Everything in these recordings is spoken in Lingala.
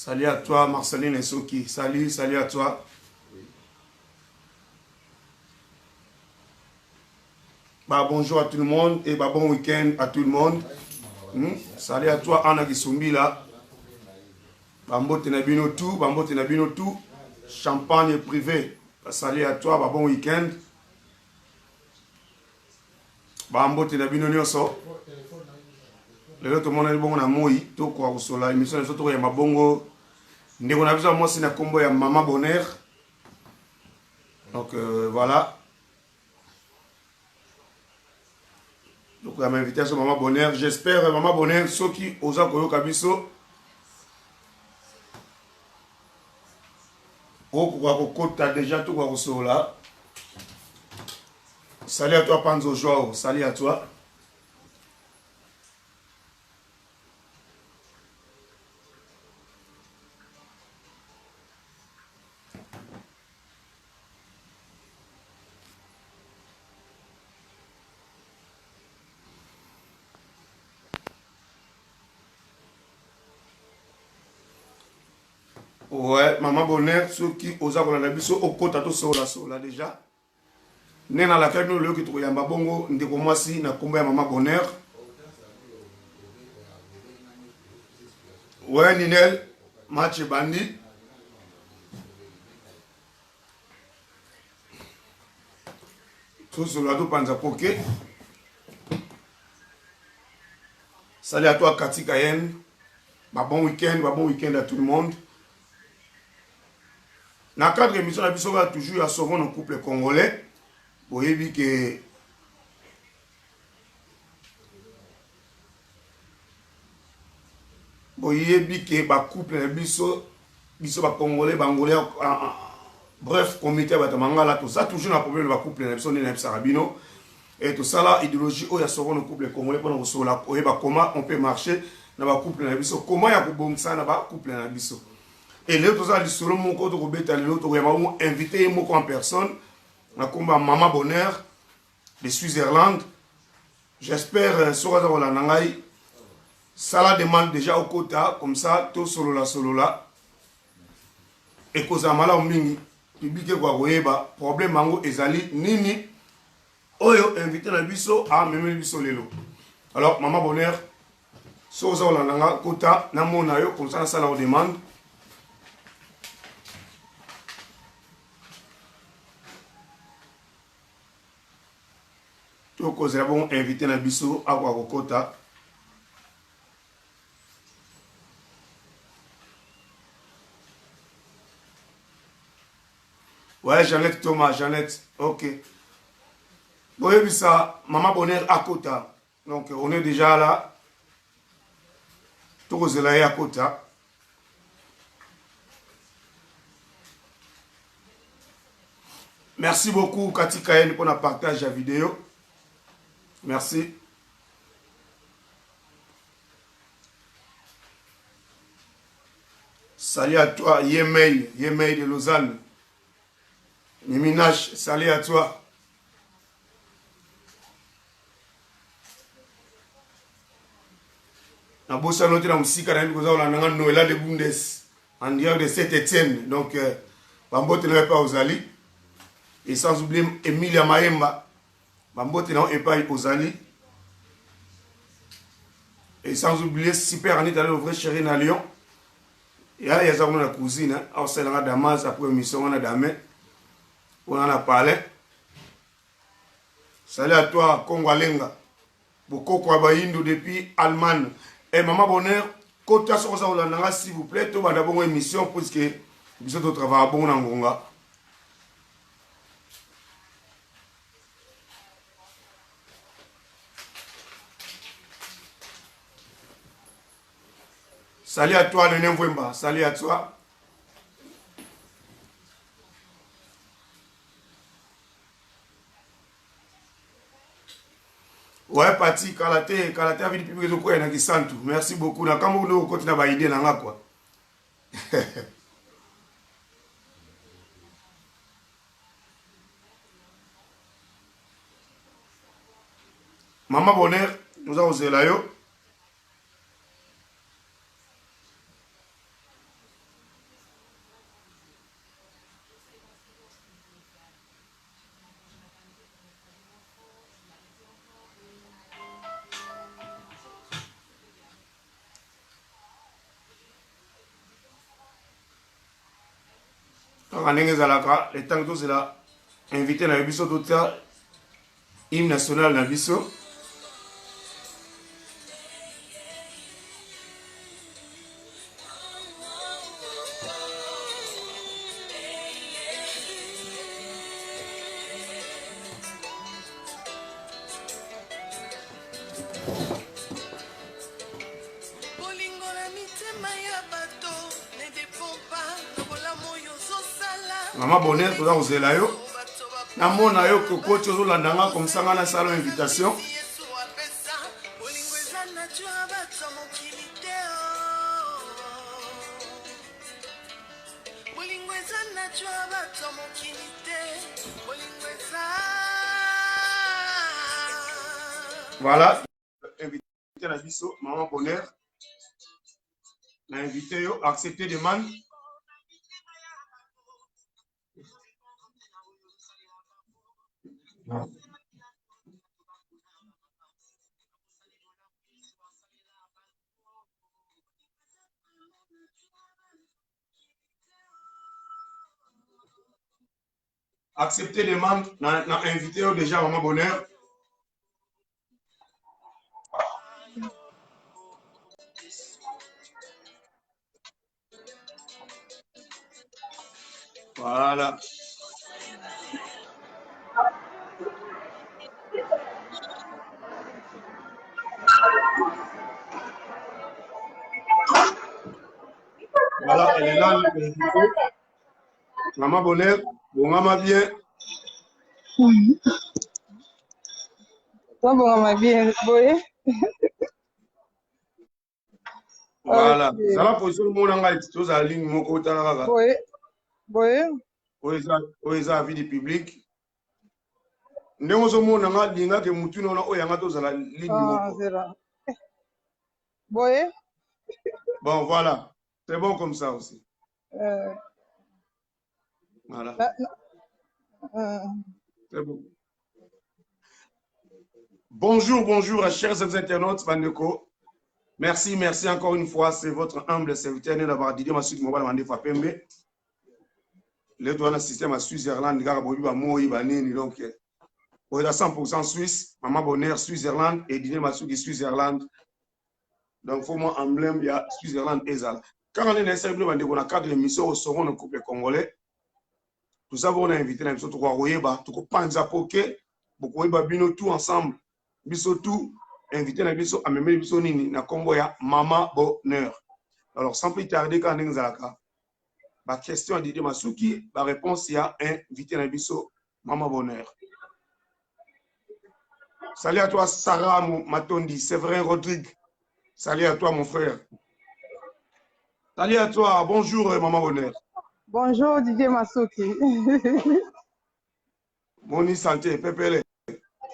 Salut à toi, Marceline et Soki. Salut, salut à toi. Bah, bonjour à tout le monde et bah, bon week-end à tout le monde. Salut à toi, Anna Gisumbi là. Bambo Tenabino tout, Bambo Tenabino tout. Champagne privé. Bah, salut à toi, bah, bon week-end. Bambo Tenabino Nyoso. Le tout le monde est bon à moi. Tout quoi au soleil. L'émission est surtout à Bongo. Nous avons besoin moi c'est un combo à Maman Bonheur. Donc voilà. Donc, on m'a invité à ce Maman Bonheur. J'espère, Maman Bonheur, ceux qui osent Koyo Kabiso, tu as déjà tout quoi là. Salut à toi, Panzo Joao. Salut à toi. Ouais, Maman Bonheur, ceux qui osent Koyo au côté de là déjà. Nena la fête, nous, le qui trouve Yamba Bongo, nous avons si na combat Maman Bonheur. Ouais, Ninel, match bandi. Tout cela, tout panza poké. Salut à toi, Cathy Kayen. Bon week-end à tout le monde. Dans le cadre de l'émission, on va toujours à sauver nos couples congolais. Vous voyez que les couples congolais, bangolais, bref, comité batamangala, tout ça, toujours un problème de couple Sarabino. Et tout ça là, idéologie, où il y a sauvé nos couples congolais pendant comment on peut marcher dans le couple, comment il y a ça dans le couple. Et là, tout ça, mon côté, on invité en personne, comme Maman Bonheur de Suisse-Irlande. J'espère, ça la demande déjà au quota, comme ça, tout solo là. Et que ça m'a mingi, public quoi, problème mango ezali, nini, oyo invité na biso, même biso lelo. Alors, Maman Bonheur, soza la quota, na mona yo, comme ça la demande. Tout cause bon invité na biso à Wakokota. Ouais, Jeannette Thomas, Jeannette, ok. Bon, et puis ça, Maman Bonheur à Kota. Donc, on est déjà là. Tout cause là à Kota. Merci beaucoup, Cathy Kayen, pour le partage de la vidéo. Merci. Salut à toi, Yemei de Lausanne. Niminash, salut à toi. Na bossa noté na musika na bikozala on a Noël de Bundes en direct de Saint-Étienne. Donc Bambote ne va pas aux Ali. Et sans oublier Emilia Maemba. Bambote n'est pas aux Ali. Et sans oublier Super Anit d'aller ouvrir chéri na Lyon. Et là il y a ça comme la cousine, on s'est là Damas après émission on a damé. On en a parlé. Salut à toi, Congo-Alenga. Beaucoup quoi baïndo depuis Allemagne. Et Maman Bonheur, côté à ce que s'il vous plaît, tout va d'abord une émission puisque vous êtes au travail à bon Nangonga. Salut à toi, le Nemwemba. Salut à toi. Ouais, Pati, Kalate a vu depuis que je crois qu'il y merci beaucoup. Quand vous continuez à idée, quoi. Maman Bonheur, nous avons là. kaka ndenge ezalaka le temps tozela invité na biso totia hymne national na biso. Maman Bonheur, tu vas oser là yo. Na mona yo koko tu la nanga comme ça ngana salon invitation. Voilà, invité la biso Maman Bonheur. Na invité yo accepter demande. Accepter demande, na invité déjà Maman Bonheur. Voilà. Voilà, elle est là, l'invité. Maman Bonheur, bon maman bien. Bon maman bien, boye. Voilà, ça la position mon anga tous à ligne mon côté là. Boye, boye. Oeza vie du public. Ndenge zo mon anga linga ke mutu na o yanga tous à la ligne mon. Boye. Bon voilà, c'est bon comme ça aussi. Voilà. C'est bon. Bonjour, bonjour, chers internautes, Bandeko. Merci, merci encore une fois. C'est votre humble serviteur d'avoir Didier Massoud Mobile Mandefa Pembe. Le douane système à Suisse-Irlande, donc, on est à 100% Suisse, Maman Bonheur, Suisse-Irlande et Didier Massoud Suisse-Irlande. Donc, il faut moi emblème, il y a Suisse-Irlande et Zal. Quand on est dans le cadre de l'émission au second le couple congolais, tout ça, on a invité les gens, tout tout ensemble. Tout invité les gens à même les nini na Congo ya Maman Bonheur. Alors sans plus tarder quand on zalaka, la question à Didier Masuki, la réponse il y a invité les gens Maman Bonheur. Salut à toi Sarah Matondi, Séverin Rodrigue. Salut à toi mon frère. Salut à toi, bonjour Maman Bonheur. Bonjour Didier Masuki. Moni santé, Pépele.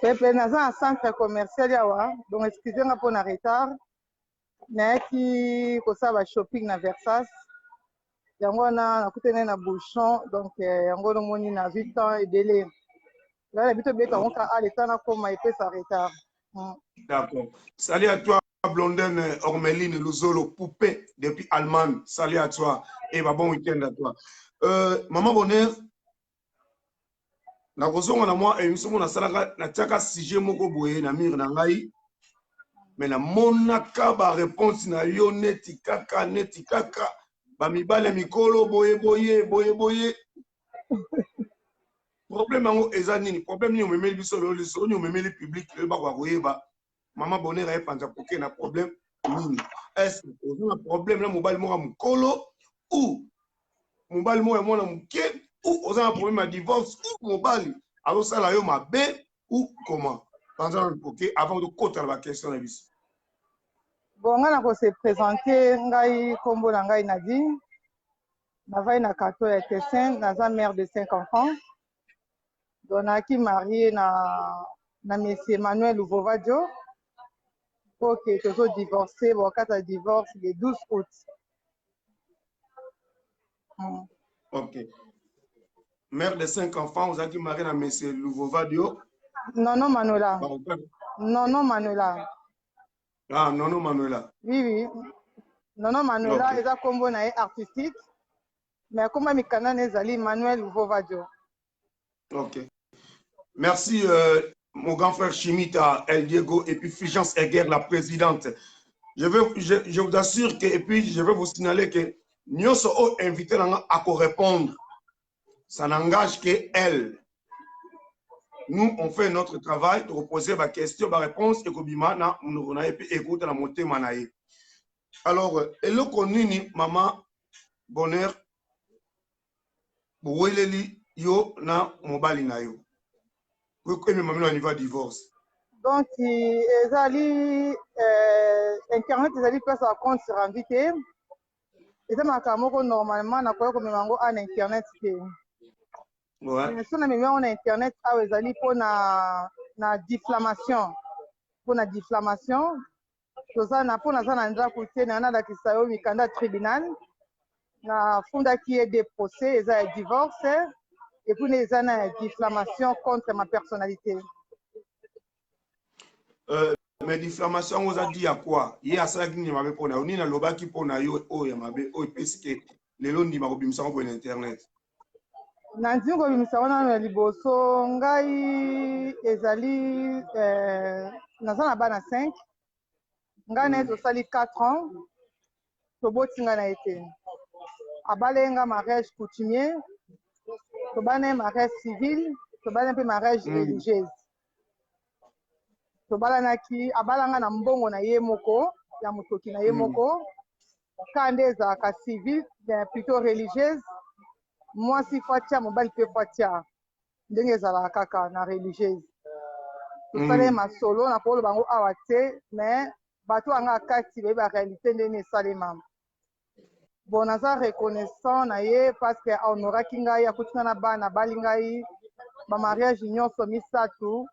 Pepe, naza un centre commercial yawa, donc excusez-moi pour le retard. Naaki kosaba shopping na Versace. Yango na kutene na bouchon, donc yango moni na 8 ans et délai. Là, la bito beta on ka à l'état na koma et sa retard. D'accord. Salut à toi Blondine Ormeline Luzolo, poupée depuis Allemagne. Salut à toi et bon week-end à toi. Maman Bonheur. Na kozonga na moi émission na salaka na tiaka sujet moko boye na mire na ngai mais na monaka ba réponse na yo neti kaka ba mibale mikolo boye problème ngo eza nini problème ni o memeli biso lo liso ni o memeli public le ba kwa koyeba Maman Bonheur ay panja koke na problème nini est-ce que on a problème na mobile mo mukolo ou mobile mo mona muke ou on a un problème à divorce ou mobile alors ça là yo mabe ou comment pendant le poké avant de côté la question la bis bon nga na ko se présenter ngai kombo na ngai Nadine na vai na kato ya Tessin naza mère de 5 enfants donaki marié na monsieur Emmanuel Louvovadio pour que tozo divorcé bon kata divorce le 12 août. OK. Mère de 5 enfants, vous avez marié à monsieur Louvovadio? Non, Manola. Non, Manola. Ah, non, Manola. Oui. Non, Manola, okay. Eza kombo na artistique. mais comme mikanda nezali Manuel Vovadio. Ok. Merci, mon grand frère Chimita, El Diego, et puis Fulgence Eguer, la présidente. Je vous assure que, et puis je vais vous signaler que nous sommes invités à répondre. Ça n'engage qu'elle. Nous, on fait notre travail de reposer ma question, ma réponse, et puis écoute la montée manaï. Alors, et le connu, maman, bonheur, Bouweleli, yo, na, mobali na yo. Pourquoi même au niveau divorce? Donc, Internet, ils place à compte sur invité. Et ça m'a normalement, on a quoi comme en Internet. Ouais. Mais si on a mis en Internet, ils allaient pour na diffamation. Pour la diffamation, tout ça, na pour na ça, na côté, na na qui ça, au tribunal, na funda qui est des procès, ils ont divorce, et puis ils ont une diffamation contre ma personnalité. Mais diffamation, on vous a dit à quoi? Il y a ça qui n'y m'avait pas. On y a l'oba qui pona yo, oh, y m'avait, oh, parce que les lois n'y m'ont pas mis sur Internet. Nandi ko bimisa wana na liboso ngai ezali naza na bana 5 ngai na tosali 4 ans toboti ngai na ete abalenga mariage coutumier tobana mariage civil tobana mpe mariage religieuse tobalanaki abalanga na mbongo na ye moko ya motoki na ye moko ka nde ezalaka civil plutôt religieuse mwasi fatia mobali mpe fatia ndenge ezalaka kaka na religieuse tosala masolo na koloba bango awa te mais bato anga kati bayeba réalité ndenge esalema bon naza reconnaissant na ye parce que ahonoraki ngai akutinga na bana bali ngai bamariage nyonso misatu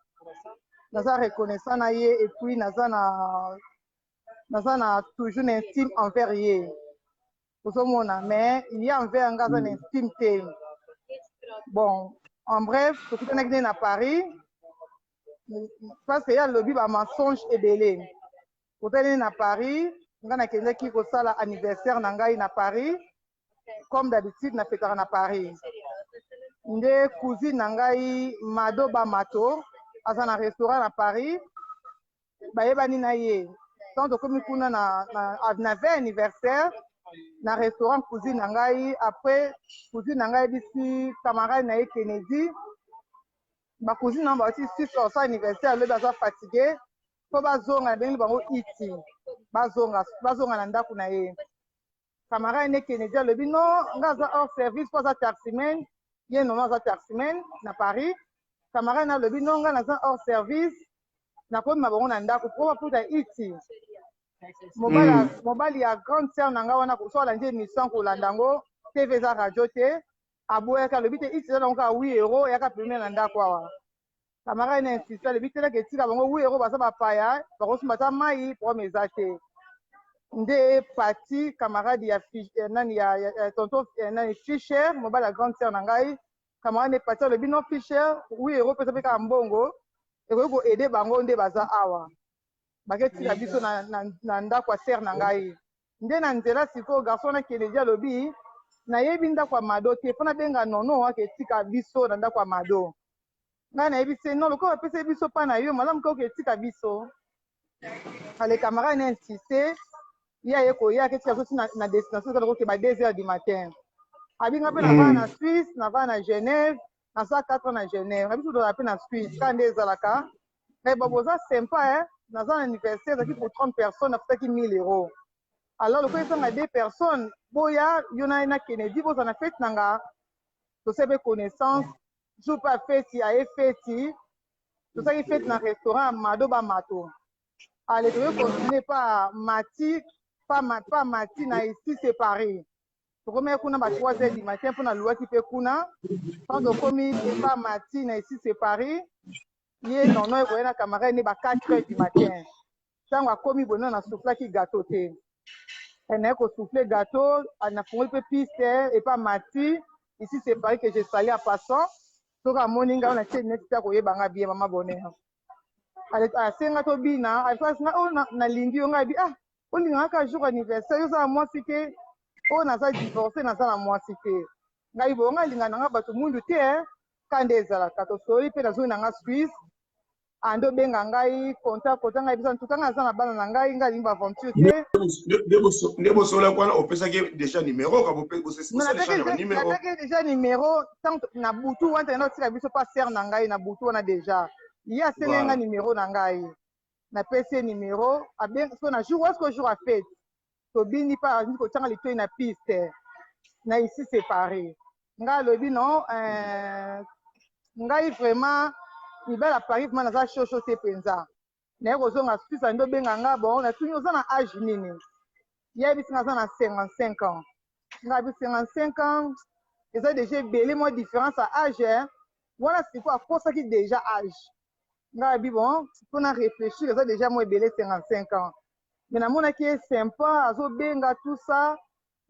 naza reconnaissant na ye et puis naza na toujours na intime envers ye ozomona mais ye envers nga aza na intime te bon en bref tokutanaki nde na Paris parce que ye alobi bamensonge ebele totaleli na Paris nga nakendaki kosala anniversaire na ngai na Paris comme d'habitude nafetaka na Paris nde cousine na ngai Mado Bamato aza na restaurant na Paris bayebani na ye tant tokomi kuna na veille anniversaire na restaurant cousine na ngai après cousine na ngai bisi camarade na ye Kennedy bacousine na bati 6 ans anniversaire alobi aza fatigué po bazonga bengi bango iti bazonga na ndako na ye camarade ne Kennedy alobi non nga aza hors service po aza taximen ye nono aza taximen na Paris camarade na alobi non nga naza hors service nakomi bango na ndako po baputa iti mobali ya grande sœur na nga wana kosola nde émission kolanda yango tv eza radio te aboyaka alobi te iti eza nango kaka 8 euro eyaka pemie na ndako awa camarade na insiste alobi telaka etika bango 8 euro baza bapaya bakosomba ata mai problème eza te nde pati camarade ya nani ya tonton nani Fischer mobali ya grande sœur na ngai camarade ne pati alobi non Fischer 8 euro pesa mpe kaka mbongo ekoki koede bango nde baza awa baketika biso na ndako ya sere na ngai nde na nzela sikoyo garçon na Kennedy alobi nayebi ndako ya Mado te mpo nabenga nono aketika biso na ndako ya Mado ngai nayebi se non lokola bapesa biso mpa na yo malamu kaka oketika biso ale camarade na insiste ye aye koya aketika biso na destination ezala koke ba 2 heures du matin abinga mpe navana na Suisse navana na Genève naza 4 ans na Genève na biso dola mpe na Suisse ka nde ezalaka mais boza sympa naza na anniversaire ezalaki pour 30 personnes nafutaki 1000 euros alors lokola esanga 2 personnes boya yo na Kennedy bozala na fete na nga tosebe connaissance jour mpe afeti aye feti tosalaki fete na restaurant Mado Bamato ale toye continue pa mati na ici séparé tokomi kuna ba 3 heures du matin mpona luwaki mpe kuna quand tokomi pa mati na ici séparé ye nono ekoya na camarade ne ba 4 heures du matin ntango akomi boye na soufflaki gâteau te naye kosouffle gâteau nafungoli mpe piste epa mati ici séparé que je sali à passant soki amoni ngai na tie neti ta koyebanga bien mama bonheur asenga tobina asinga oyo nalingi yo ngai bi olingaka jour anniversaire yo ozala mwasi te oyo naza divorcé naza na mwasi te ngai bongo alinga nanga bato mundu te kande ezalaka tosoli mpe nazongi nanga Suisse ande obenga ngai konta ngai bisa ntuka ngai naza na bana na ngai ngai alingi baaventure te nde bosola kwana opesaki déjà numéro napeki déjà numéro na butu wana tena otika biso pa sere na ngai na butu wana déjà ye aseli nga numéro na ngai napesi ye numéro so na jour waske jour afete tobini mpa alingi kotianga litoi na piste na isi séparé ngai alobi non ngai vraiment mibala paris vraiment naza shosho te mpenza naye kozonga suisse nde obenga nga bon natuni oza na age nini yebisi nga aza na 55 ans ngai bi 55 ans eza déjà ebele mwa différence ya age wana siko akosaki déjà age ngai bi bon mpona réfléchir eza déjà mwa ebele 55 ans me namonaki ye sympa azobenga tout ça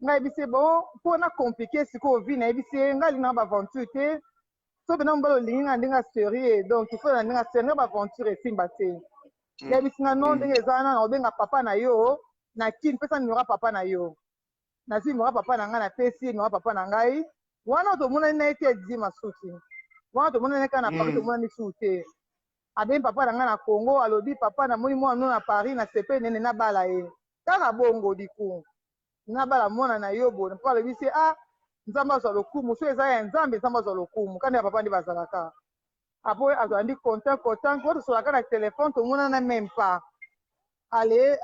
ngai yebisi bon mpona compliqué sikoyo vi nayebisi ye ngai alinga baaventure te so mpena mobala olingi nga ndenge aserie donc il faut na ndenge aserie nga baaventure esimba te yebisi nga non ndenge eza wana na obenga papa na yo na kini pesa nimero ya papa na yo nazwi nimero ya papa na ngai napesi nimero ya papa na ngai wana tomonani na ye te die masuki wana tomonani kaka na paris tomonani su te abengi papa na ngai na congo alobi papa namoni mwana no na paris na sepe nene nabala ye kaka bongo liku nabala mwana na yo bona mpo alobi se nzambe azwa lokumu so eza ya nzambe nzambe azwa lokumu kandi ya papa nde bazalaka apo azwandi content po tosolaka na telefone tomonana meme pa ale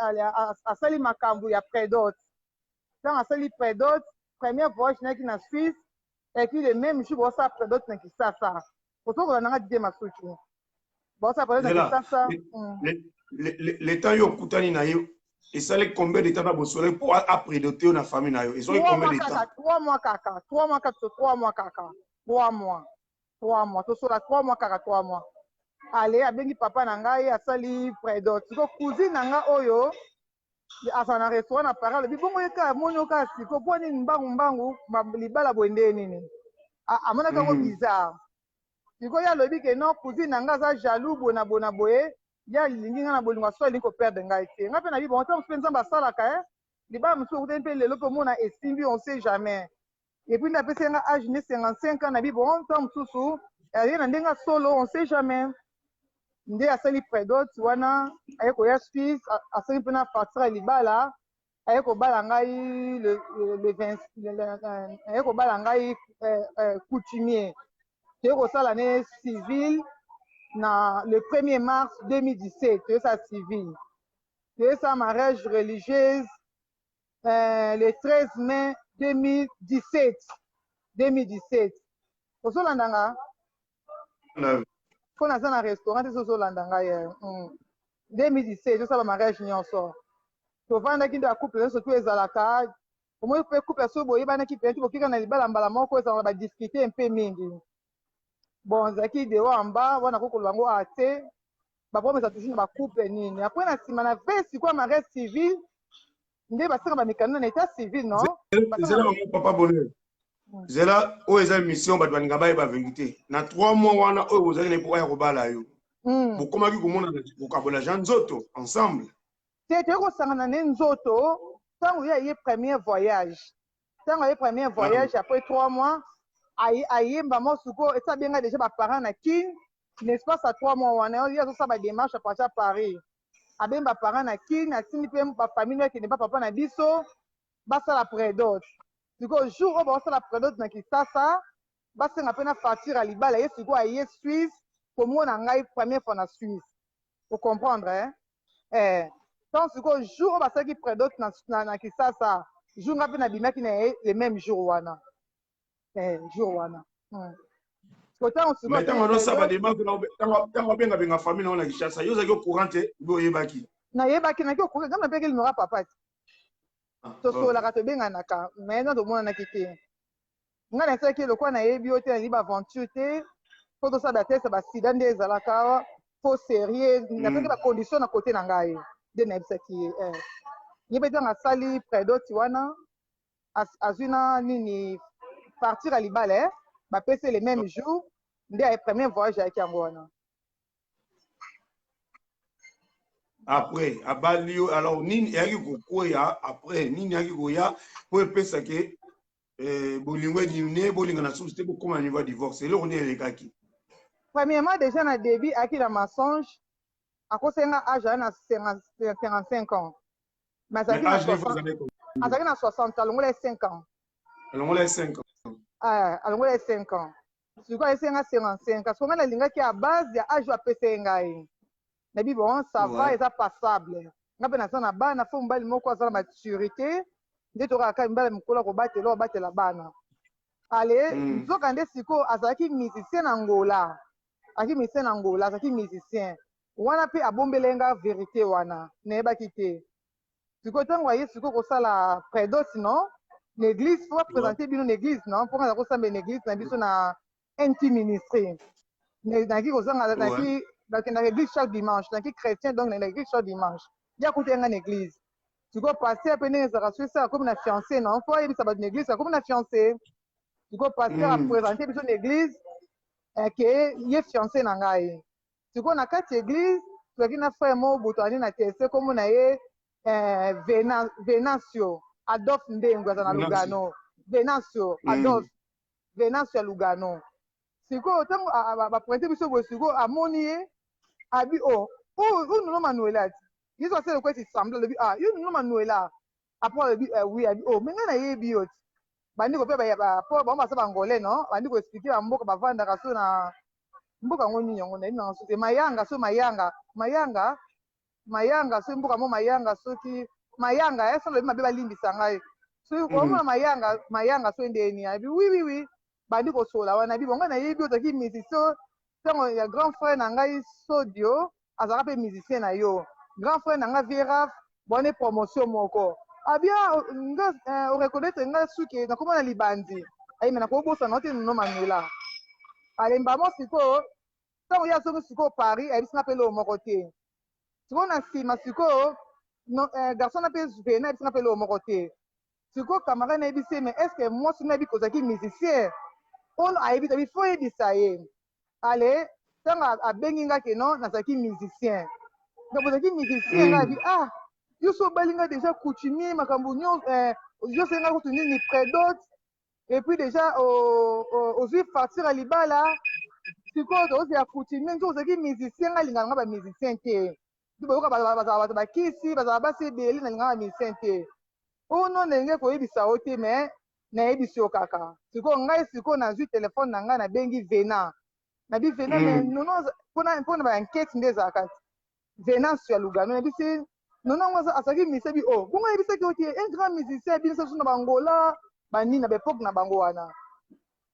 asali makambo ya prédote ntango asali prédote première voyage nayaki na Suisse epuis le même jour bosala prédote na Kisasa kosokola nanga dide masuki bosala prédote na Kisasa l'état yo okutani na yo esali combien de temps na bosoleil mpo aprédote yo na famille na yo ezwaki combien de temps 3 mois kaka 3 mois kaka 3 mois kaka 3 mois tosola 3 mois kaka 3 mois ale abengi papa na ngai asali prédote siko cousine na nga oyo aza na restaurant na paris alobi bongo ye kaka moni okaa siko mpo nini mbangu libala boye nde nini amonaki yango bizarre sikoyo ye alobi ke non cousine na nga aza jaloux bona boye ye alingi nga na bolingo aso alingi koperdre ngai te ngai mpe na bi bon ntango mpe nzambe asalaka libala mosusu okutani mpe lelo mpe omona esimbi on sait jamais epuis nde apesi nga age ne 55 ans na bi bon ntango mosusu ye na ndenge solo on sait jamais nde asali prédote wana aye koya Suisse asali mpena facture ya libala aye kobala ngai aye kobala ngai coutumier toye kosala ne civil na le 1er mars 2017 toyesala civil toyesala mariage religieuse le 13 mai 2017 ozolandanga mpo naza na restaurant te so ozolanda ngai 2017 tosala mariage nyonso tovandaki nde acouple nyonso to ezalaka omoi mpe couple ya so boyebanaki mpe ti bokika na libala mbala moko ezala na badifikulte mpe mingi bon ezalaki deo amba wana kokoloba yango ate bapromesa toujours na bacouple nini apres na nsima na ve sikoya mariage civil nde basanga bamikano na etat civil non papa bonheur zela oyo eza mission bato balinga bayeba vengi te na 3 mois wana oyo bozali na epoka ya kobala yo bokomaki komona kokabola jean nzoto ensemble te toye kosangana ne nzoto ntango ye aye premier voyage après 3 mois ayemba mosuko esa benga déjà baparent na kine l'espace ya 3 mois wana ye azosala badémarche apartir ya paris abenga baparent na kine asindi mpe bafamille akende bapapa na biso basala prédote sikoyo jour oyo baosala prédote na Kisasa basenga mpe na facture ya libala ye sikoyo aye Suisse komona ngai première fois na Suisse ocomprendre donc sikoyo jour oyo basalaki prédote na Kisasa jour ngai mpe nabimaki na ye le même jour wana ntango abengabenga famille nango na Kinshasa yo ozalaki ocourant te mpe oyebaki nayebaki naki okourant ngai napeki limora papa te tosolaka tobenganaka mais na tomonanaki te ngai nasalaki lokwa nayebi yo te nayeli baaventure te mpo tosala batese basida nde ezalaka fo sérieux napeki bacondition na kote na ngai nde nayebisaki ye ye mpe ntango asali prédote wana azwi na nini partir ya libala bapesi le même jour nde aye premier voyage ayaki yango wana après abalio alors nini yaki kokoya après nini yaki koya po epesa ke bolingo edimine bolinga na susu te bokoma niveau ya divorce eloko nini elekaki. Premièrement, déjà na début aki na mensonge akosenga âge na 55 ans. Mais mais âge ne vous azalaki na 60 alongola 5 ans. alongola 5 ans. Alongola 5 ans. Sikoyo esenga 55 ans. Songa nalingaki ya base ya âge apesa ye ngai. Nabi bon, ça va, eza passable. Nga mpe naza na bana fo mobali moko aza na maturité nde tokaka mibali mokolo kobatela obatela bana. Ale nzoka nde sikoyo azalaki musicien na Ngola. Azalaki musicien na Ngola, azalaki musicien. Wana mpe abombeli nga vérité wana nayebaki te. Sikoyo ntango aye sikoyo kosala prédoce non na église fo baprésente bino na église non mpo nga aza kosamba na église na biso na inti ministre. Naki kozanga naki nakendaka église chaque dimanche naki chrétien donc nakendaka église chaque dimanche ya kutenga na église sikoyo paster mpe ndenge ezalaka so esala komi na fiancé non mpo ayebisa bato na église akomi na fiancé sikoyo paster aprésente biso na église ke ye fiancé na ngai sikoyo na kati ya église tozalaki na frère moko botani na tese kombo na ye Venancio Adolphe Ndengo aza na Lugano Venancio Adolphe Venancio ya Lugano sikoyo ntango baprésente biso boye sikoyo amoni ye abi oyo nono manuela ti yesu asala kweti semble alobi yo nono manuela apres alobi oui abi me ngai nayebi yo ti bandiko mpe po bango baza bangolais non bandiko explike bamboka bavandaka so na mboka yango nini yango nayebi nango so te mayanga so mayanga so mboka mo mayanga soki mayanga so lobi mabe balimbisa ngai so komona mayanga so ndeni abi oui bandi kosola wana bi bongo nayebi ozalaki musicien ntango ya grand frère na ngai Sodio azalaka mpe musicien na yo grand frère na ngai Viraf bone promotion moko abia nga oreconnaitre nga suki nakomona libandi ayime nakobosana ote nono manuela alemba mo sikoyo ntango ye azongi sikoyo Paris ayebisinga mpe loo moko te sikoyo na nsima sikoyo garçon na mpe vena ayebisinga mpe loo moko te sikoyo camarade nayebisi ye mais est ce que mwasi nayebi kozalaki musicien ono ayebi tabi fo yebisa ye ale ntango abengi nga ke non nazalaki musicien donc ozalaki musicien nga abi yo so obali nga déjà coutumier makambo nyonso yosenga kutu nini prédote et puis déjà ozwi partir ya libala sikoyo tozozela coutumier nso ozalaki musicien nga alingana nga bamusicien te bayoka bazala bato bakisi bazala basi ebele nalingana bamusicien te oyo no ndenge koyebisa yo te mais nayebisi yo kaka sikoyo ngai sikoyo nazwi telefone na ngai nabengi Vena nabi Vena mais nono mpona baenquête nde ezalaka ti Venancio ya Lugano nayebisi nono ngo azalaki musicien bi bongo yebisaki yo te un grand musicien bino so na bangola banini na baepoke na bango wana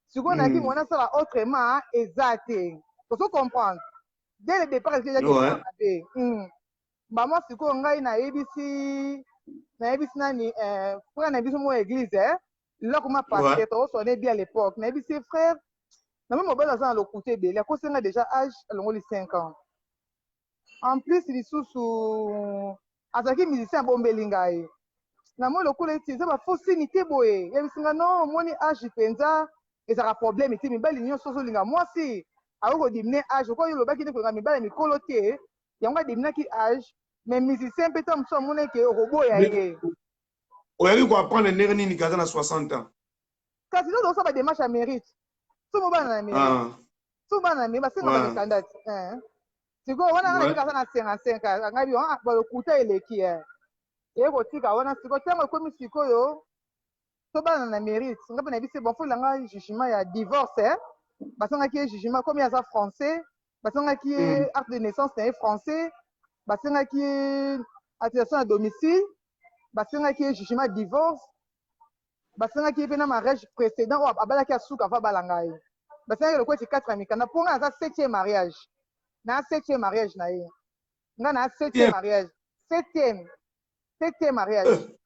sikoyo nayaki mona asala autrement eza te tozo comprendre dès le départ ezaki mabe bamwa sikoyo ngai nayebisi nani frère na biso mo église loko ma paster tozosone bien à l'époque nayebisi frère na mpe mobali aza na lokuta ebele akosenga déjà âge alongoli 5 ans en plus lisusu azalaki musicien abombeli ngai na moi lokola eti eza bafosini te boye yebisinga non omoni âge mpenza ezalaka problème te mibali nyonso ozolinga mwasi akoki kodimine âge okoki olobaki nde kolinga mibali ya mikolo te yango adiminaki âge mais musicien mpe ta mosusu amoneke okoboya ye oyaki koapprendre ndenge nini kaza na 60 ans kasi nde ozosala badémarche ya mérite so mobana na mérite so mobana na mérite basenga bamikanda ti sikoyo wana nga nayebi kaza na 55 angabi balokuta eleki eye kotika wana sikoyo ntango ekomi sikoyo tobana na mérite nga mpe nayebisi bon folanga jugement ya divorce basengaki ye jugement komi aza français basengaki ye acte de naissance na ye français basengaki ye attestation à domicile basengaki ye jugement divorce basengaki ye mpe na mariage précédent oyo abalaki asuka ava balanga ye basengaki lokwa eti 4 ya mikanda mpo nga aza 7e mariage na 7e mariage na ye nga na 7e mariage 7e mariage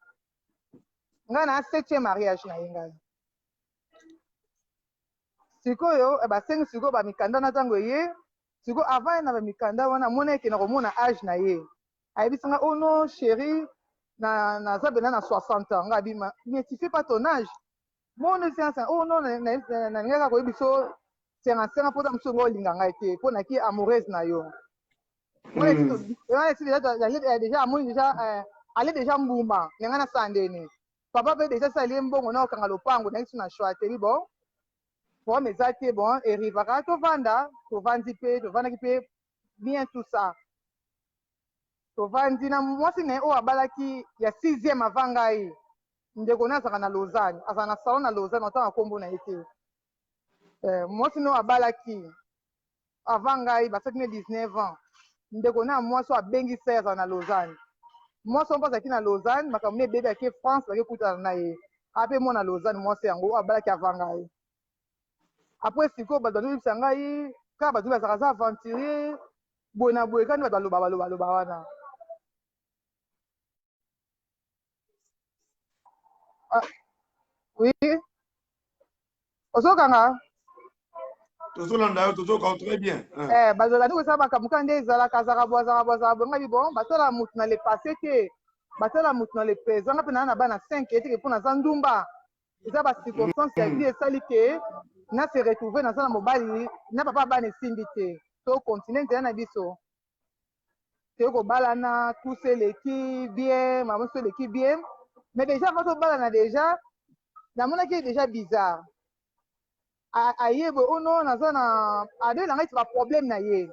nga na 7e mariage na ye ngai sikoyo basengi sikoyo bamikanda na ntango ye sikoyo avant ye na bamikanda wana amona eke na komona age na ye ayebisanga ono chéri naza bena na 60 ans nga abima mais tu fais pas ton âge mono siansa ono nalingaka koyebi so 55 mpo ta mosu ngo olinga ngai te mpo naki amoureuse na yo Moi, déjà, moi, déjà, allez déjà Mbouma, il y a un sandéné. Papa veut déjà salir Mbongo, non, quand le pango, n'est-ce pas, choisi, bon. Bon, mais ça, c'est bon, et Rivara, tu vanda, tu vandi pe, tu vandi pe, bien tout ça. Tu vandi, moi, c'est né, oh, abalaki, il y a 6e avant Gaï. Ndeko na saka na Lausanne, asa na salon na Lausanne, on t'a combo na été. Moi, c'est nous abalaki, avant Gaï, bah, c'est 19 ans. Ndeko na moi, soit bengi 16 ans na Lausanne. Moi, son pas qui na Lausanne, ma comme bébé qui France, qui écoute na ye. Après moi na Lausanne, moi c'est en gros abalaki avant Gaï. Après siko bazanu sangai, ka bazu ba saka aventurer, bona boye kan ba baloba wana. Oui. Osokanga. Toujours très bien. Bazolani ko saba kamukande ezala kazaka bwazaka bonga bon batola mutu na le passé te batola mutu na le présent nga pena na bana 5 ete ke pona zandumba eza ba circonstance ya vie esali ke na se retrouver na zana mobali na papa bana esimbi te to continent ya na biso te ko balana tous eleki bien maman so eleki bien mais déjà quand on balana déjà namonaki déjà bizarre ayebe ono naza na ade na ngai ba problème na ye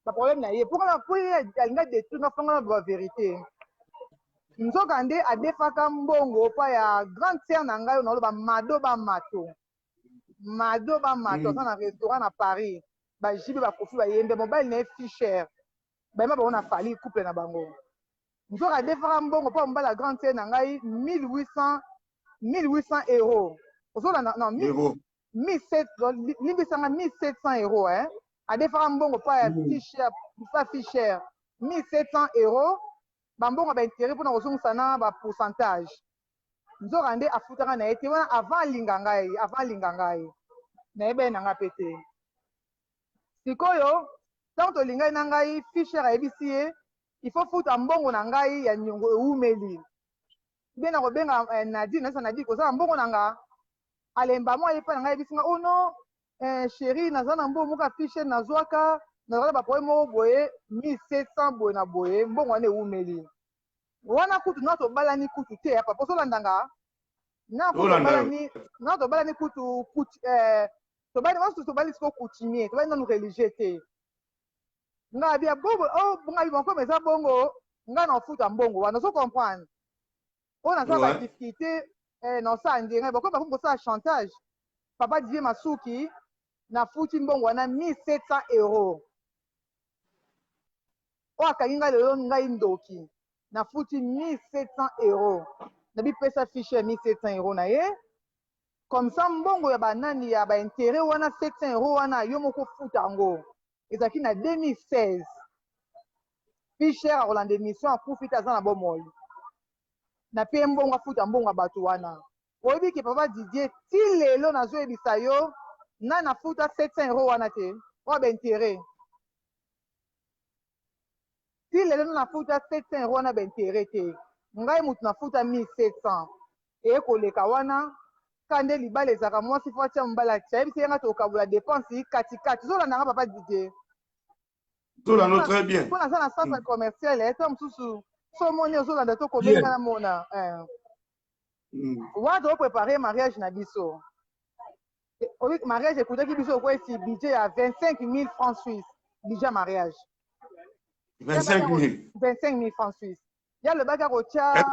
ba problème na ye pourquoi alinga détruire na fanga na vérité nzoka nde adefaka mbongo pa ya grande sœur na ngai naloba mado bamato aza na restaurant na Paris bajibe bakofi bayembe mobile na ye Fischer bayemba bango na fali couple na bango nzoka adefaka mbongo pa mobali ya grande sœur na ngai 1800 euros ozolanda non 1700 euros adefaka mbongo pa ya Fischer 1700 euros bambongo baintere mpona kozongisa na bapourcentage nzoka nde afutaka na ye te wana avant alinga ngai nayebeli na nga mpe te sikoyo ntango tolingai na ngai Fischer ayebisi ye il faut futa mbongo na ngai ya niongo eumeli mpe na kobenga nadi nasa nadi kozala mbongo na nga alemba mwa ye mpe na ngai yebisi nga ono chéri naza na mbongo moko ya Fischer nazwaka nazala baproblème moko boye 1700 boye na boye mbongo wana eumeli wana kutu na tobalani kutu te papa ozolandanga na tobalani kutu tobali siko coutumier tobali nanu religieux te nga bia bobo bonga bimoko eza bongo nga na ofuta mbongo wana ozo comprendre oyo naza ba difficulté na osala ndenga bako bakomi kosala chantage papa Didier Masuki nafuti mbongo wana 1700 euros oyo akangi ngai lelo ngai ndoki nafuti 1700 euros nabipesa Fischer 1700 euros na ye comme ça mbongo ya banani ya baintere wana 700 euros wana yo moko futa yango ezalaki na 2016 Fischer akolanda émission akufi te aza na bomoi na mpe mbongo afuta mbongo ya bato wana oyebi ke papa Didier ti lelo nazoyebisa yo na nafuta 700 euros wana te oyo baintere ti lelo na nafuta 700 euros wana baintere te ngai mutu nafuta 1700 eye koleka wana ka nde libala ezalaka mwasi fo atia mobali atia yebisi yenga tokabula dépense katikati zolandanga papa Didier très bien mpo naza na centre commercial to mosusu so moni ozolanda tokobenga na mona wana tokoprépare mariage na biso mariage ekutaki biso okwesi budget ya 25 000 francs suisse budget mariage 25 000 francs suisse ya lobaki akotia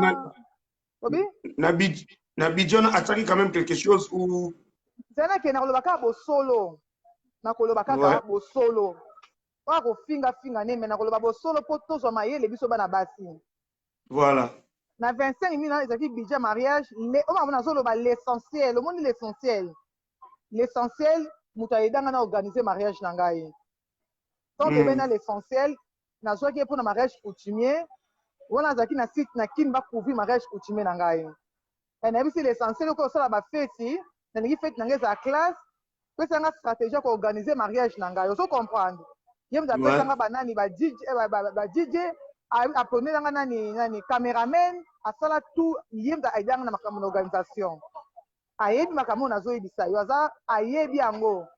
obi na budget atiaki quand même quelque chose ou zana ke nakolobaka bosolo nakoloba kaka bosolo oyo akofingafinga ne me nakoloba bosolo mpo tozwa mayele biso bana basi voilà na 25 000 ezalaki budget mariage oyo nazoloba l'essentiel omoni l'essentiel moto ayedanga na organiser mariage na ngai tant tobe na l'essentiel nazwaki ye mpona mariage coutumier wana azalaki na site na kini bacouvrir mariage coutumier na ngai nayebisi l'essentiel oko osala bafeti nalingi feti na ngai ezala classe pesanga stratégie ya koorganiser mariage na ngai ozo comprendre ye moto apesanga banani badj aponelanga nani cameraman asala tout ye moto ayedanga na makambo na organisation ayebi makambo nazoyebisa yo aza ayebi yango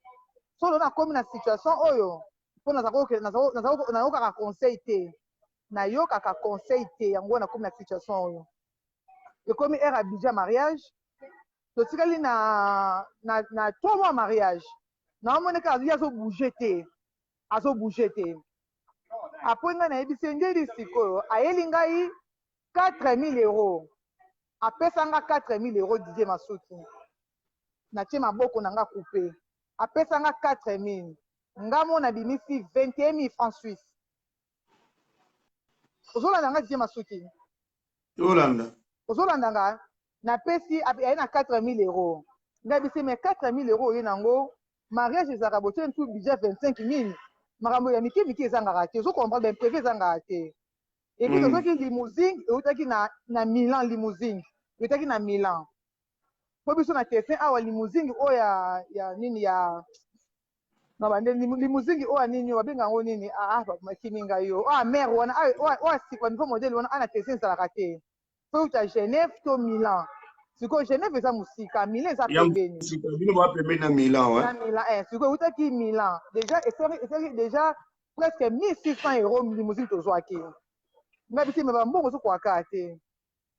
solo nakomi na situation oyo mpo nazokaka conseil te nayokaka conseil te yango nakomi na situation oyo ekomi ere ya budget mariage totikali na 3 mois mariage naomoneka azwi azobouge te apres ngai nayebisi ndeli sikoyo ayeli ngai 4000 euros apesa nga 4000 euros Didier Masuki natie maboko na nga coupe apesa nga 4000 nga mo nabimisi 21000 francs suisse ozolanda nga Didier Masuki ozolanda nga napesi aye na 4000 euros ngai bisi mais 4000 euros oye nango mariage ezalaka botie ntu budget 25000 makambo ya mike ezangaka te ozokomprendre imprévu ezangaka te epuis tozwaki limousine eutaki na Milan limousine eutaki na Milan po biso na testin awa limousine oyo ya nini ya limousine oyo ya nini babenga yango nini makimi ngai yo oyo mare wana oyo sikwa niveau modele wana ana testin ezalaka te po euta Genève to Milan sikoyo Genève eza mosika Milan eza pembeni na Milan sikoyo eutaki Milan déjà esali déjà presque 1600 euros limousine tozwaki ngai bisi me bambongo ozokwaka te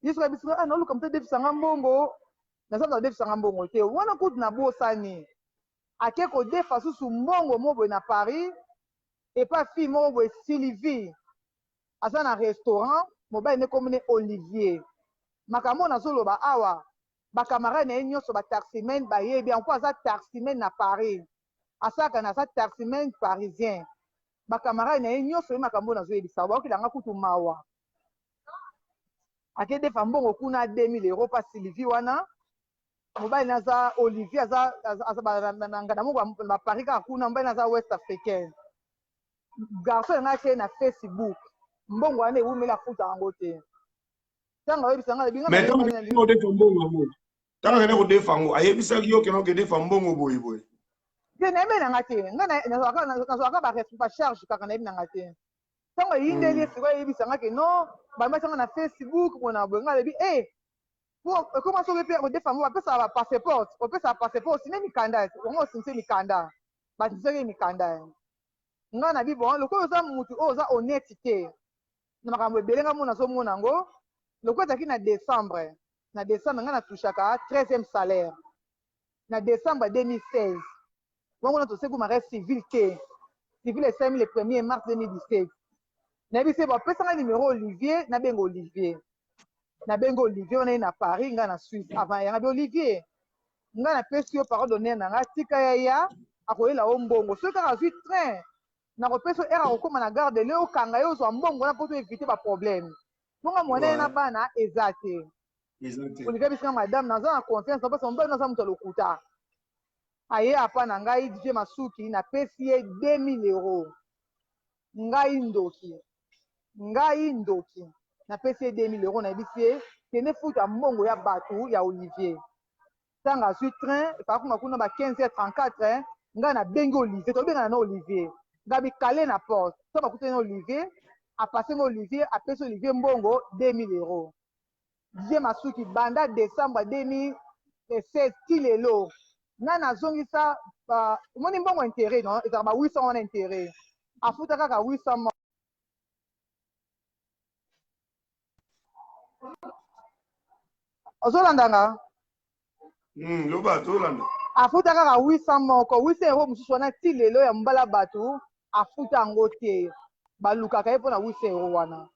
yesu ngai bisi naluka moto adefisanga mbongo naza moto adefisanga mbongo te wana kutu nabosani ake kodefa susu mbongo moko boye na Paris epa fille moko boye Sylvie aza na restaurant mobali ne komine Olivier makambo nazoloba awa bakamarade na ye nyonso bataximen bayebi yango aza taximen na Paris asalaka na aza taximen parisien bakamarade na ye nyonso ye makambo nazoyebisa baokilanga kutu mawa akedefa mbongo kuna 2000 euros pa Sylvie wana mobali naza Olivier aza ngana moko na Paris kaka kuna mobali naza West Africain garçon yanga ake na Facebook mbongo wana ewumeli afuta yango te ntango ayebisa nga ntango akende kodefa yango ayebisaki yo kena okedefa mbongo boyeboye te nayebi nanga te ngai nazwaka bacharge kaka nayebi nanga te ntango eyindeli esiko eyebisanga ke no bamesanga na Facebook bona boye ngai alebi ekoma soki mpe kodefa yango bapesaka bapasseport opesaka passeport osine mikanda yango osinise mikanda basinisaki mikanda ngai nabi bon lokola oza mutu oyo oza honnête te na makambo ebele ngai mona azomona yango lokola ezalaki na décembre ngai natushaka 13e salaire na décembre 2016 bongo na toseki mariage civil te civil esali le 1er mars 2017 nayebi se bapesanga numéro Olivier nabenga Olivier wana ye na Paris ngai na Suisse avant yanga bi Olivier ngai napesi yo parole d'honneur na ngai tika yaya akoyela o mbongo soki kaka azwi train nakopesa ere akokóma na gare de leo okanga ye ozwa mbongo wana mpo to évite baproblème bongo mwana ye na bana eza te Olivier bisinga madame naza na confiance na mpasa mobali naza moto ya lokuta aye apa na ngai Didier Masuki napesi ye 2000 euros ngai ndoki napesi ye 2000 euros nayebisi ye kende futa mbongo ya bato ya Olivier ntango azwi train epakakuma kuna ba 15h34 ngai nabengi Olivier tobengana na Olivier ngai bikale na porte to bakutani na Olivier apasenga Olivier apesi Olivier mbongo 2000 euros Didier Masuki banda décembre 2016 ti lelo nga nazongisa omoni mbongo intérêt non ezalaka ba 800 wana intérêt afuta kaka 800 ozolandanga loba tolanda afuta kaka 800 moko 800 euros mosusu wana ti lelo ya mobala bato afuta yango te balukaka ye mpona 800 euros wana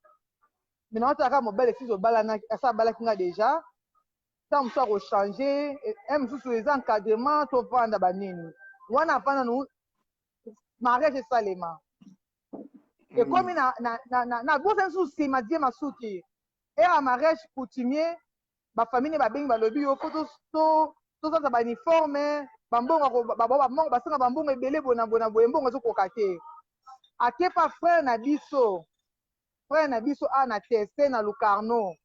mina otaka mobali esisi asa abalaki nga deja ntango mosusu akochange mosusu eza encadrement tovanda banini wana avanda nu mariage esalema ekomi na bosa mosusu nsima Didier Masuki era mariage coutumier bafamille babengi balobi yo po tozaza bauniforme bambongo basenga bambongo ebele bona boye mbongo ezokoka te akepa frère na biso a na teste na Lucarno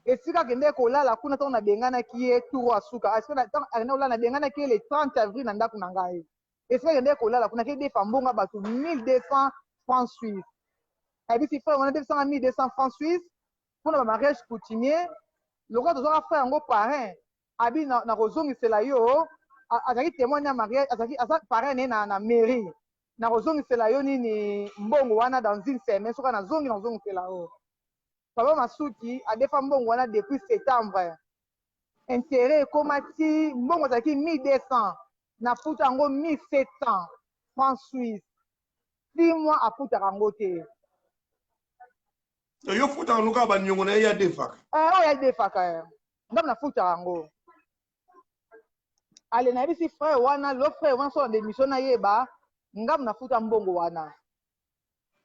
esika akende kolala kuna ntango nabenganaki ye turo asuka akende kolala nabenganaki ye le 30 avril na ndako na ngai esika akende kolala kuna akedefa mbongo bato 1200 francs suisse ayebisi frère wana defisanga 1200 francs suisse mpona bamariage coutumier lokola tozwaka frère yango parrain abi na kozongisela yo azalaki témoin ya mariage aza parrain ne na mairie nakozongisela yo nini mbongo wana dans une semaine soki nazongisela yo. Papa Masuki adefa mbongo wana depuis septembre. Intérêt ekoma ti mbongo ezalaki 1200 nafuta yango 1700 francs suisse. 6 mois afutaka yango te. Yo futaka nuka baniongo na ye adefaka. Oyo adefaka ndambo nafutaka yango. Ale nayebisi frère wana lo frère wana so na démission na yeba ngamu nafuta mbongo wana.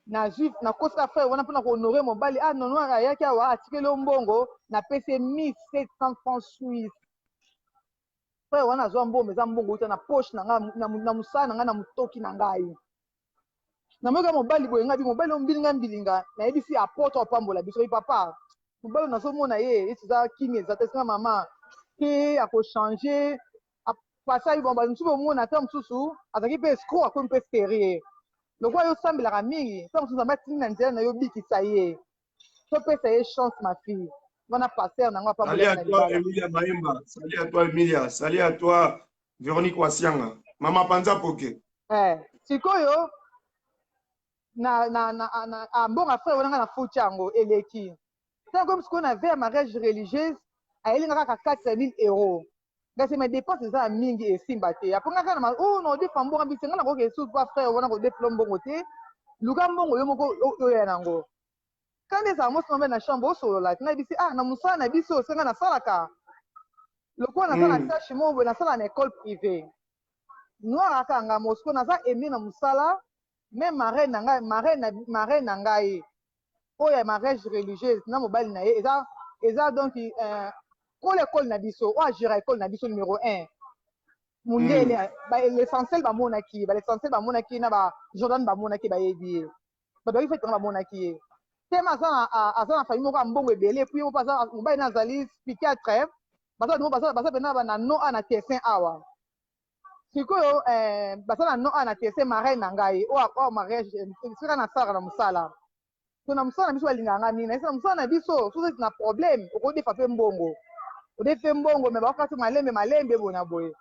Na juif na kosika frère wana mpona kohonore mobali nono ayaki awa atikeli yo mbongo napesi 1700 francs suisse. Frère wana azwa mbongo eza mbongo uta na poche na ngai na mosala na ngai na motoki na ngai. Namoka mobali boye ngai mobali ombilinga mbilinga nayebisi apôtre opambola biso papa. Mobali nazomona ye esi eza kimi eza te singa mama ke akochange pasai bon bamususu bomona ata mosusu azalaki mpe escroc akomi mpe serie. Lokola yo osambelaka mingi ntango mosusu nzambe atindi na nzela na yo bikisa ye topesa ye chance ma fille wana paster nango apambola na libala. Emilia Maimba, salut à toi Emilia, salut à toi Véronique Wasianga, mama Panza Poke. Sikoyo mbongo frère wana nga na futi yango eleki ntango komi sikoyo na veille ya mariage religieuse ayelingaka kaka 4000 euros. Ngasi mes dépenses eza mingi esimba te apo nga kaka na naodefa mbongo mbisi nga nakoki esusu pa frère wana kodefilo mbongo te luka mbongo yo moko oya nango kandi ezala mosi mambe na chambre osolola te nayebisi na mosala na biso osenga nasalaka lokola naza na tâche moko boye nasala na école privée noir aka nga mosiko naza aimé na mosala me marraine na ngai oyo ya mariage religieuse na mobali na ye eza donc kola école na biso oyo agéra école na biso numéro 1 mundele l'essentiel bamonaki na ba Jordan bamonaki bayebi ye badoki fete bamonaki ye tema aza na famille moko ya mbongo ebele puis mobali na azali psychiatre baza pena na no a na tessin awa sikoyo basala no a na tessin marraine na ngai oyo mariage sika nasalaka na mosala so na mosala na biso balingaka nga nini naisa na mosala na biso soki na problème okodefa mpe mbongo odefe mbongo me bakokasi malembe boye na boye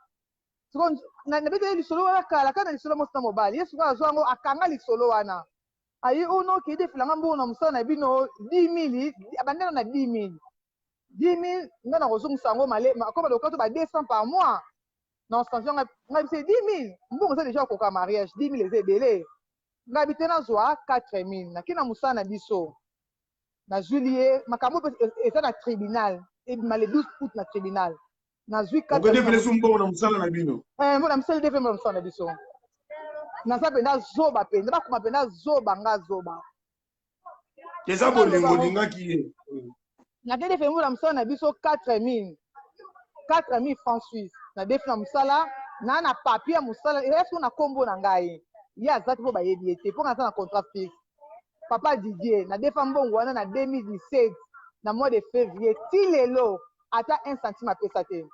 siko nabeteli lisolo wana kala kaka na lisolo mosi na mobali ye sikoyo azwa yango akanga lisolo wana aye ono oke edefilanga mbongo na mosala na bino 10 000 abandela na 10 000 nga na kozongisa yango akoma lokato ba 200 par mois na ostension ngai bise 10 000 mbongo eza deja okoka mariage 10 000 eza ebele ngai bite nazwa 4 000 naki na mosala na biso na juillet makambo eza na tribunal ebima le 12 août na tribunal nazwi mbongo na mosala na bino mbona mosala defe mbona mosala na biso naza mpenza zoba mpenza bakoma mpenza zoba nga zoba eza bolingo olingaki ye nake defe mbona mosala na biso 4 000 francs suisse na defe na mosala na papier ya mosala eza siko na nkombo na ngai ye aza te mpo bayebi ye te mpo naza na contrat fixe papa Didier na defa mbongo wana na 2017 na mois de février ti lelo ata 1 centime apesa te.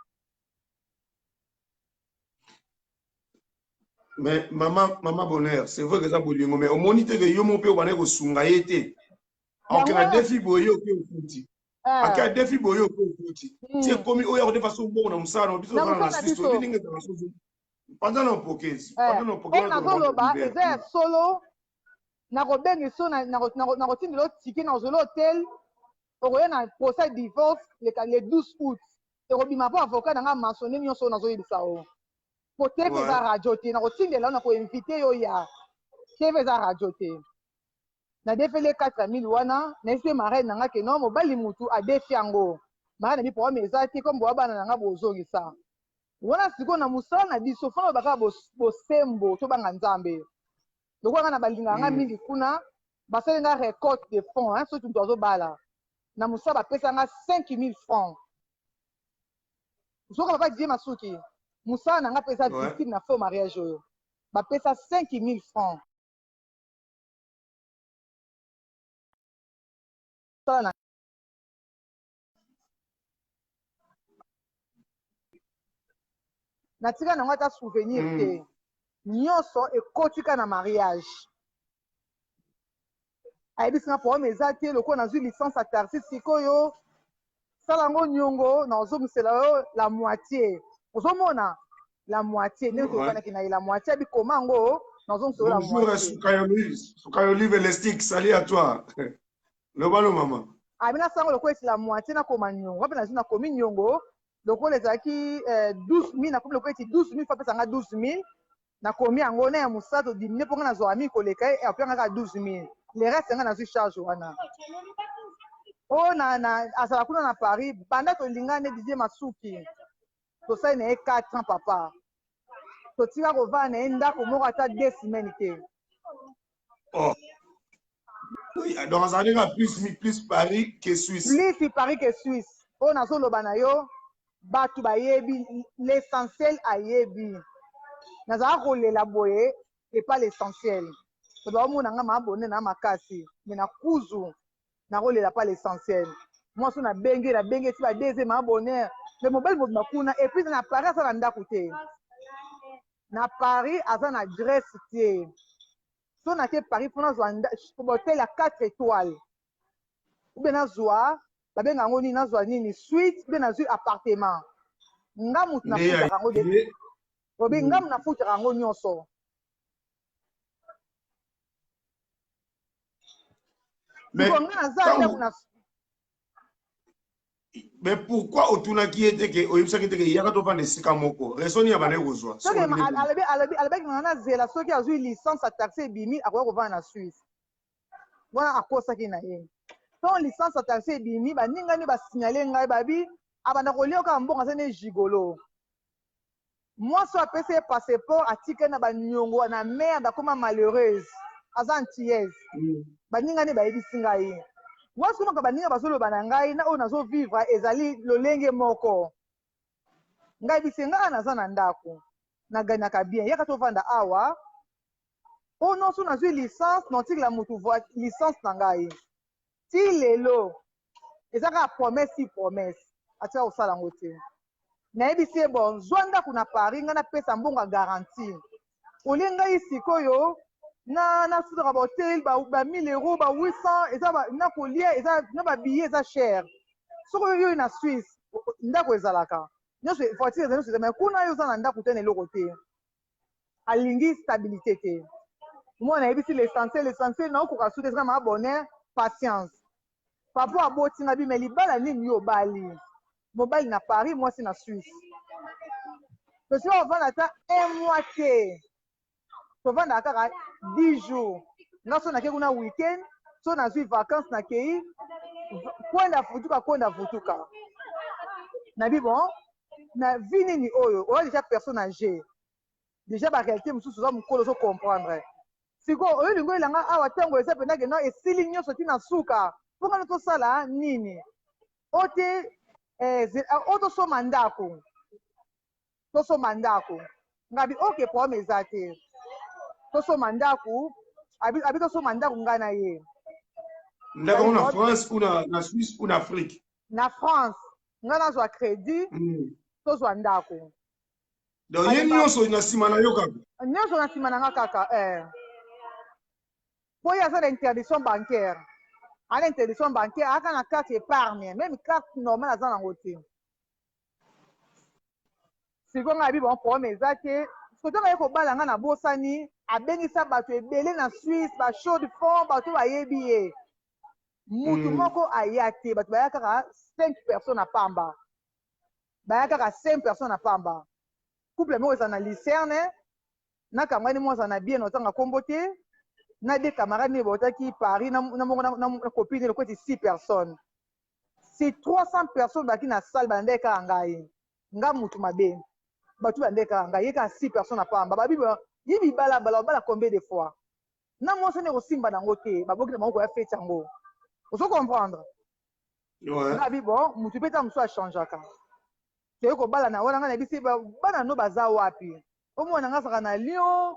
Mais maman bonheur c'est vrai que ça bolingo mais au moniteur que yo mo pe wana ko sunga yete ok na défi boye o pe ofuti aka défi boye o pe ofuti c'est comme oya ko defa so mbongo na musana no biso na sisto bilinga na so pendant no pokezi na zoloba eza solo na kobengi so na kotindela tike na ozolo hotel okoya na procès divorce le 12 août ekobima mpo avocat nanga mensonne nyonso nazoyebisa o po tv eza radio te na kotindela na koinvite yo ya tv eza radio te na defele 4 000 wana nayebi mpe marraine nanga ke no mobali mutu adefi yango marraine na bi problème eza te comme boya bana nanga bozongisa wana sikoyo na mosala na biso fana obaka bosembo tobanga nzambe lokola nga na balingaka nga mingi kuna basali nga récolte de fonds soki mutu azobala na mosala bapesa nga 5 000 francs soki papa die masuki mosala na nga pesa victime na faux mariage oyo bapesa 5 000 francs natika nango ata souvenir te nyonso ekotika na mariage ayebisi nga problème eza te lokola nazwi licence ya taxi sikoyo sala yango nyongo na ozongisela yo la moitié ozomona la moitié ndenge toyokanaki na ye la moitié abikoma yango nazonsola Bonjour, Soukayolive Lestique, salut à toi. Le ballon, maman. Abina sango loko la moitié na koma nyongo. Wapi na zina komi nyongo. Loko les aki 12 000 na komi loko eti 12 000 fa pesa nga 12 000. Na komi yango na ya musato dimine ponga na zo ami koleka e apia nga 12 000. Le reste nga na zui charge wana. O na asala kuna na Paris banda to lingane Didier Masuki. To sai na 4 ans papa. To tika ko va na ndako moko ata 2 semaines te. Oh. Oui, donc ça arrive à plus Paris que Suisse. Plus Paris que Suisse. On a solo banayo, batu bayebi, l'essentiel ayebi. Naza kolela boye et pas l'essentiel. To ba mo nanga ma abonné na makasi, mais na kuzu na kolela pas l'essentiel. Moi so na bengi ti ba deuxième abonné, le mobile mo makuna et puis na Paris ça na ndako te. Na Paris asa na adresse te. So na ke Paris pour na zo hôtel à 4 étoiles. Ou bien na zoa babenga yango nini nazwa nini suite mpe nazwi appartement nga mutu nafutaka yango obi nga mutu nafutaka yango nyonso. Mais pourquoi otunaki ete ke oyebisaki ete ke yaka tovanda esika moko raison nini ya bana ekozwa alobaki nanga nazela soki azwi licence ya taxi ebimi akoki kovanda na Suisse wana akosaki na ye. Ton licence à taxi bimi baningani basignale ngai babi abanda kolia ka mbonga sene gigolo. Moi so apese passeport atike na banyongo na mère bakoma malheureuse azantillaise. Baningani bayebisi ngai. Moi so maka baninga basolo bana ngai na o nazo vivre ezali lolenge moko. Ngai bisenga naza na ndako. Na ganaka bien yaka to vanda awa. O non so nazwi licence notiki la mutu voit licence na ngai. Si lelo ezaka promesse promesse atia osala yango te nayebisi ye bon zwa ndako na Paris nga napesa mbongo garantie olie ngai sikoyo nasutaka bahotel ba 1000 euros ba 800 eza na kolia eza na babillet eza cher soko oyo na Suisse ndako ezalaka nyonso voiture eza nyonso eza mais kuna yo oza na ndako te na eloko te alingi stabilité te moi nayebisi l'essentiel naokoka suite ezaka ma bonheur patience. Papa aboti nga bi me libala nini yo bali. Mobile na Paris, moi c'est na Suisse. Je suis au vendre ata 1 mois te. To vendre ata 10 jours. Nga so na ke kuna weekend, so na zui vacances na kei. Kwenda vutuka. Na bi bon, na vi nini oyo, oya déjà personne âgée. Déjà ba réalité mususu za mukolo so comprendre. Siko oyo lingo ilanga awa tango eza pena ke no esili nyonso ti na suka. Ponga to sala nini ote oto so mandako ngabi ok problème eza te to so mandako abi to so mandako ngana ye ndako na France ou na Suisse ou na Afrique na France ngana zo crédit to so ndako donc ye nyonso na sima na yo kaka nyonso na sima na nga kaka po ya za interdiction bancaire à l'interdiction bancaire, à la carte épargne, même carte normale à Zanangote. Si vous avez un problème, c'est que vous avez un problème à Bossani, à Benissa, à Belé, en Suisse, à Chaud de Fond, à tout à Yébié. Moutoumoko à Yate, à 5 personnes à Pamba. À 5 personnes à Pamba. Couple, moi, ils en a lycéenne, n'a qu'à moi, ils en a bien autant à comboter. Na des camarades ne botaki Paris na copine le côté 6 personnes. C'est 300 personnes qui na salle bande ka ngai. Nga mutu mabe. Batu bande ka ngai ka 6 personnes na pamba. Babi yibi bala combien de fois. Na mo se ne osimba na ngote, baboki na moko ya fete yango. Vous comprendre? Ouais. Babi bon, mutu peta muso a changeaka. C'est ko bala na wana nga na bisi bana no baza wapi. Omo na nga saka na Lyon.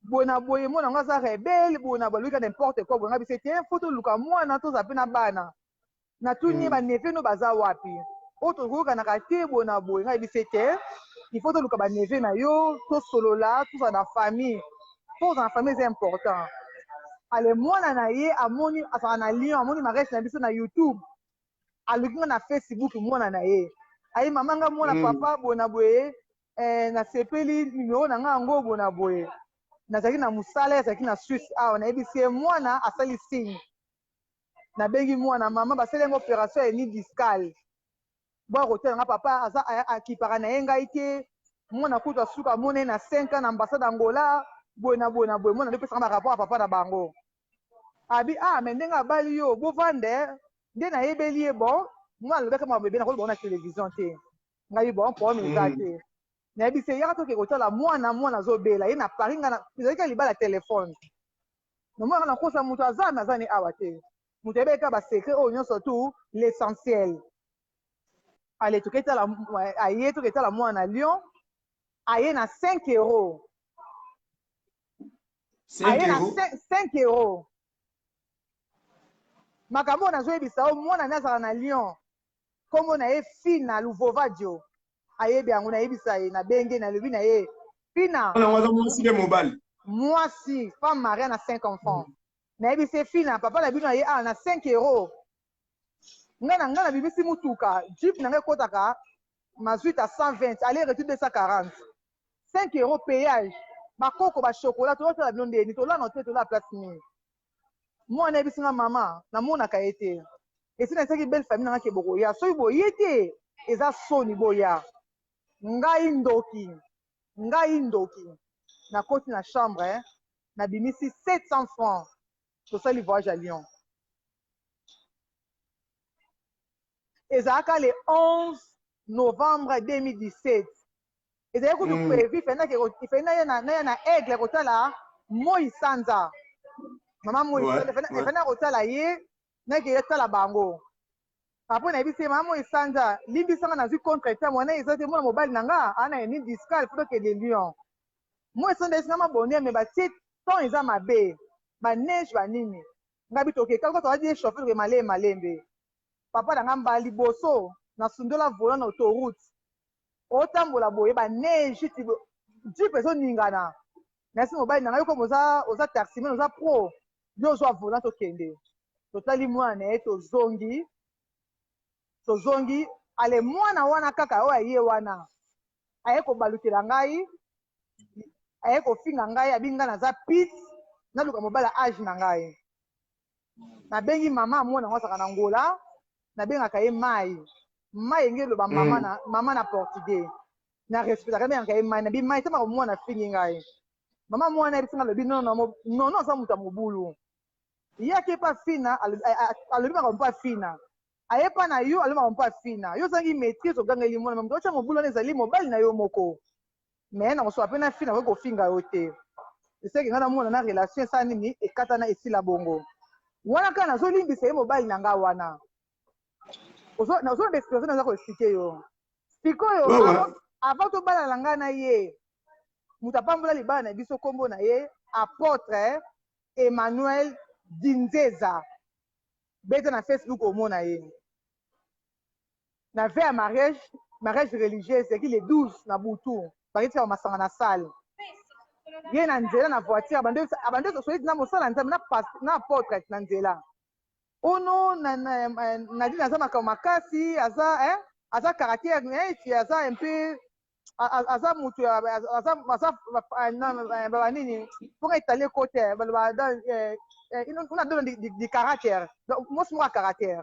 Bona boye mona nga za rebelle bona baluka n'importe quoi bona bise tiens photo luka mwana to za pena bana na tunye ba neve no baza wapi oto koka na kate bona boye nga bise te il faut to luka ba neve na yo to solola tout ça na famille pour dans la famille c'est important ale mwana na ye amoni asa na Lyon amoni mariage na biso na YouTube aluki na Facebook mwana na ye ayi mama nga mwana papa bona boye na sepeli numéro na nga ngo bona boye nazalaki na mosala azalaki na Suisse awa nayebisi ye mwana asali signe nabengi mwana mama basalenga opération ya hernie discale bwa kotela nga papa aza akipaka na ye ngai te mwana kutu asuka amona ye na 5 ans na ambassade Angola boye na boye na boye mwana ndopesaka barapport ya papa na bango abi me ndenge abali yo bovande nde nayebeli ye bon mwana alobaki ma bebe nakoloba na télévision te ngai bon problème eza te nayebisi yaka toke kotala mwana azobela ye na Paris nga ezalaki libala telefone nomona nakosa moto aza me aza ni awa te moto ayebeka basekret oyo nyonso tu l'essentiel ale aye toketala mwana na Lyon aye na 5 euros aye na 5 euros makambo oyo nazoyebisa o mwana nde azala na Lyon kombo na ye Fina Luvovadio ayebi yango nayebisa ye nabenge nalobi na ye Fina mwasi femme maria na 5 enfants nayebisi ye Fina papa na bino aye na 5 euros nga na bibisi mutuka jeep na ngai ekotaka mazuite à 120 aller retour 240 5 euros payage bakoko bachokola tozotala bino ndeni tolana te tola place nini mwana yebisi nga mama namonaka ye te esi na esaki belle famille nanga ke bokoya soki boye te eza soni boya ngai ndoki nakoti na chambre nabimisi 700 francs tosali voyage à Lyon ezalaka le 11 novembre 2017 ezali kutu prévu ifenda ye na aigle kotala Moi Sanza mama Moi efenda kotala ye nake etala bango apo nayebisi ye mama Moi Sanza limbisanga nazwi contre temps mwana eza te mwana mobali na nga ana hernie discale po tokende Lyon Moi Sanza esinga mabonne me batie ton eza mabe baneige banini ngabi tokeka kaka toadi ye chauffeur ke malembe papa na nga mbala liboso nasundola volant na autoroute otambola boye baneige ti jipe ezoningana nasi mobali na ngai komo oza taximan oza pro yo ozwa volant tokende totali mwana na ye tozongi ale mwana wana kaka oyo aye wana aye kobalukela ngai aye kofinga ngai abinga naza pite naluka mobali age na ngai nabengi mama mwana yango azaka na ngola nabengaka ye mai enge eloba mama na portugais na respectaka bengaka ye mai nabi mai tamaka mwana afingi ngai mama mwana yebisinga alobi nono aza moto ya mobulu ye ake pa fina alobi maka mpo afina aye pa na yo alobaka mpo afina yo ozangi maîtrise ogangeli mwana moto otya mobulu wana ezali mobali na yo moko me na kosoba mpe na fina koki kofinga yo te eseki ngai na mwana na relation esala nini ekatana esila bongo wana kaka nazolimbisa ye mobali na ngai wana ozona baexplication naza koexplike yo sikoyo avant tobalala ngai na ye moto apambola libala na biso nkombo na ye apôtre Emmanuel Dinzeza beta na Facebook omona ye na ve ya mariage religieuse eki le 12 na butu bakitika masanga na salle ye na nzela na voiture abande sosoliti na mosala nzambe na apôtre na nzela ono nadine aza makambo makasi aza caractère neti aza un peu aza mutu banini mponga etali kote baloba una donne du caractère mosi moko ya caractère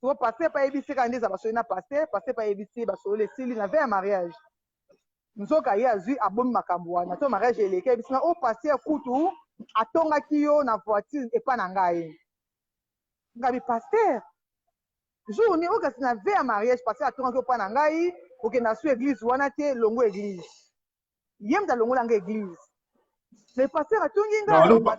to paster pa yebisi kaka nde eza basoli na paster pa yebisi basolo esili na ve ya mariage nzoka ye azwi abomi makambo wana to mariage eleki yebisi nga o paster kutu atongaki yo na voiture epa na ngai ngabi paster journée oyo kasi na ve ya mariage paster atongaki opa na ngai okenda su église wana te longo église ye mutu alongola nga église mais paster atongi ngai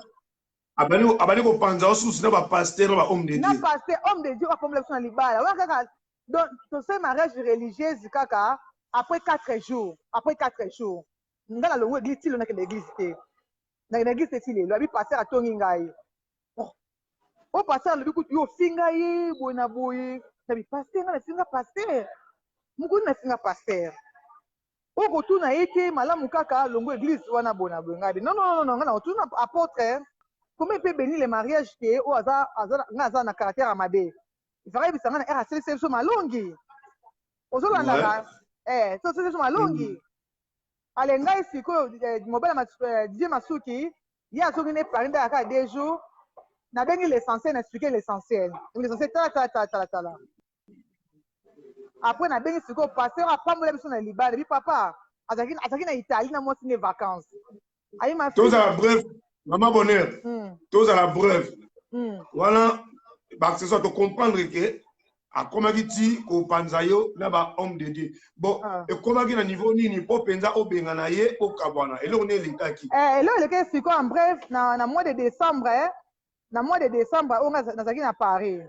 abali kopanza osusu na bapaster na bahomme de dieu na paster homme de dieu akombola biso na libala wana kaka donc tosali mariage religieuse kaka après 4 jours ngai nalongo église ti lo nakende église te nakende église te ti lelo abi paster atongi ngai o paster alobi kutu yo ofinga ye boye na boye nabi paster ngai nafinga paster mokuni nafinga paster oyo kotuna ye te malamu kaka longo église wana boye na boye ngai non ngai na kotuna apôtre comme mpe béni le mariage te oyo ngai aza na caractère ya mabe ifaka yebisa ngai na ere aselisa biso malongi ozolandaka toselisa biso malongi ale ngai sikoyo mobala Didier Masuki ye azongi ne Paris nde aka 2 jours nabengi l'essentiel na expliquer l'essentiel tala après nabengi sikoyo pasteur apambola biso na libala bi papa azalaki na Italie na mwasi ne vacances ayi ma tous à la bref maman bonheur tous à la bref voilà bah c'est ça de comprendre que à comment dit ko panzayo na ba homme de Dieu bon et comment na niveau nini po penza o bengana ye o kabwana et là on est l'état qui là le cas sikoyo en bref na mois de décembre on nazalaki na Paris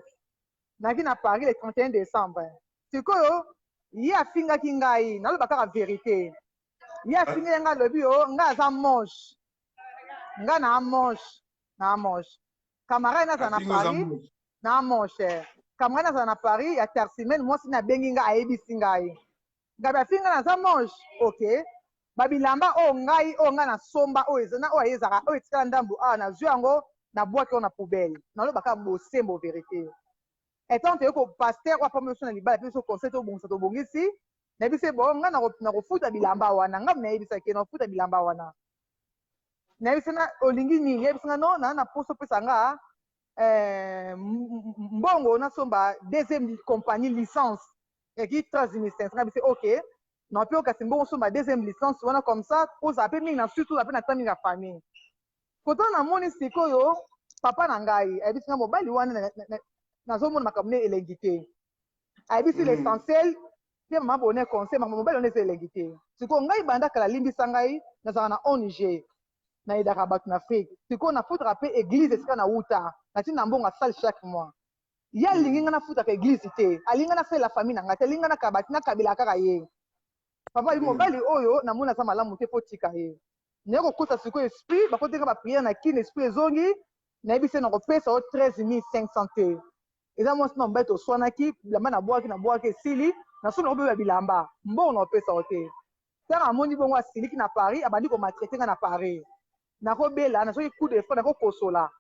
le 31 décembre sikoyo ye afingaki ngai naloba kaka vérité ye afingaki ngai alobi o ngai aza moche ngai na moche camarade naza na Paris na moche camarade naza na Paris ya tersimene mwasi nabengi ngai ayebisi ngai bafinga naza moche ok babilamba oyo ngai nasomba oyo ayezaka oyo etikala ndambu awa nazwi yango na boîte oyo na poubelle nalobaka bosembo vérité etant toyeko paster wapamba biso na libala mpe biso conseil tobongisa tobongisi nayebi se bo ngai nakofuta bilamba wana ngai nayebisaki nakofuta bilamba wana nayebisi nga olingi nini yebisi nga no na poso opesa nga mbongo nasomba deuxième compagnie licence eki 13 500 nga bisi ok na mpe okasi mbongo osomba deuxième licence wana comme ça ozala mpe mingi na surtout ape na ta mingi ya famille koto namoni sikoyo papa na ngai ayebisi nga mobali wana nazomona makambo ne elengi te ayebisi l'essentiel mpe mama bone conseil makambo mobali wana eza elengi te sikoyo ngai banda kala limbisa ngai nazalaka na ONG nayedaka bato na Afrique sikoyo nafutaka mpe église esika na wuta natina na mbongo asali chaque mois ye alingi nga nafutaka église te alingi nga nasalela famille na ngai te alingi nga nakabela kaka ye papa ali mobali oyo namoni aza malamu te po tika ye naye kokota sikoyo esprit bakotenga bapriere na kini esprit ezongi nayebi se nakopesa o 13 500 te eza mwasi na mobali toswanaki bilamba nabwaki esili naso nakobeba bilamba mbongo nakopesa o te ntango amoni bongo asiliki na Paris abandi komatraite nga na Paris nakobela nasoki coup de fond nakokosola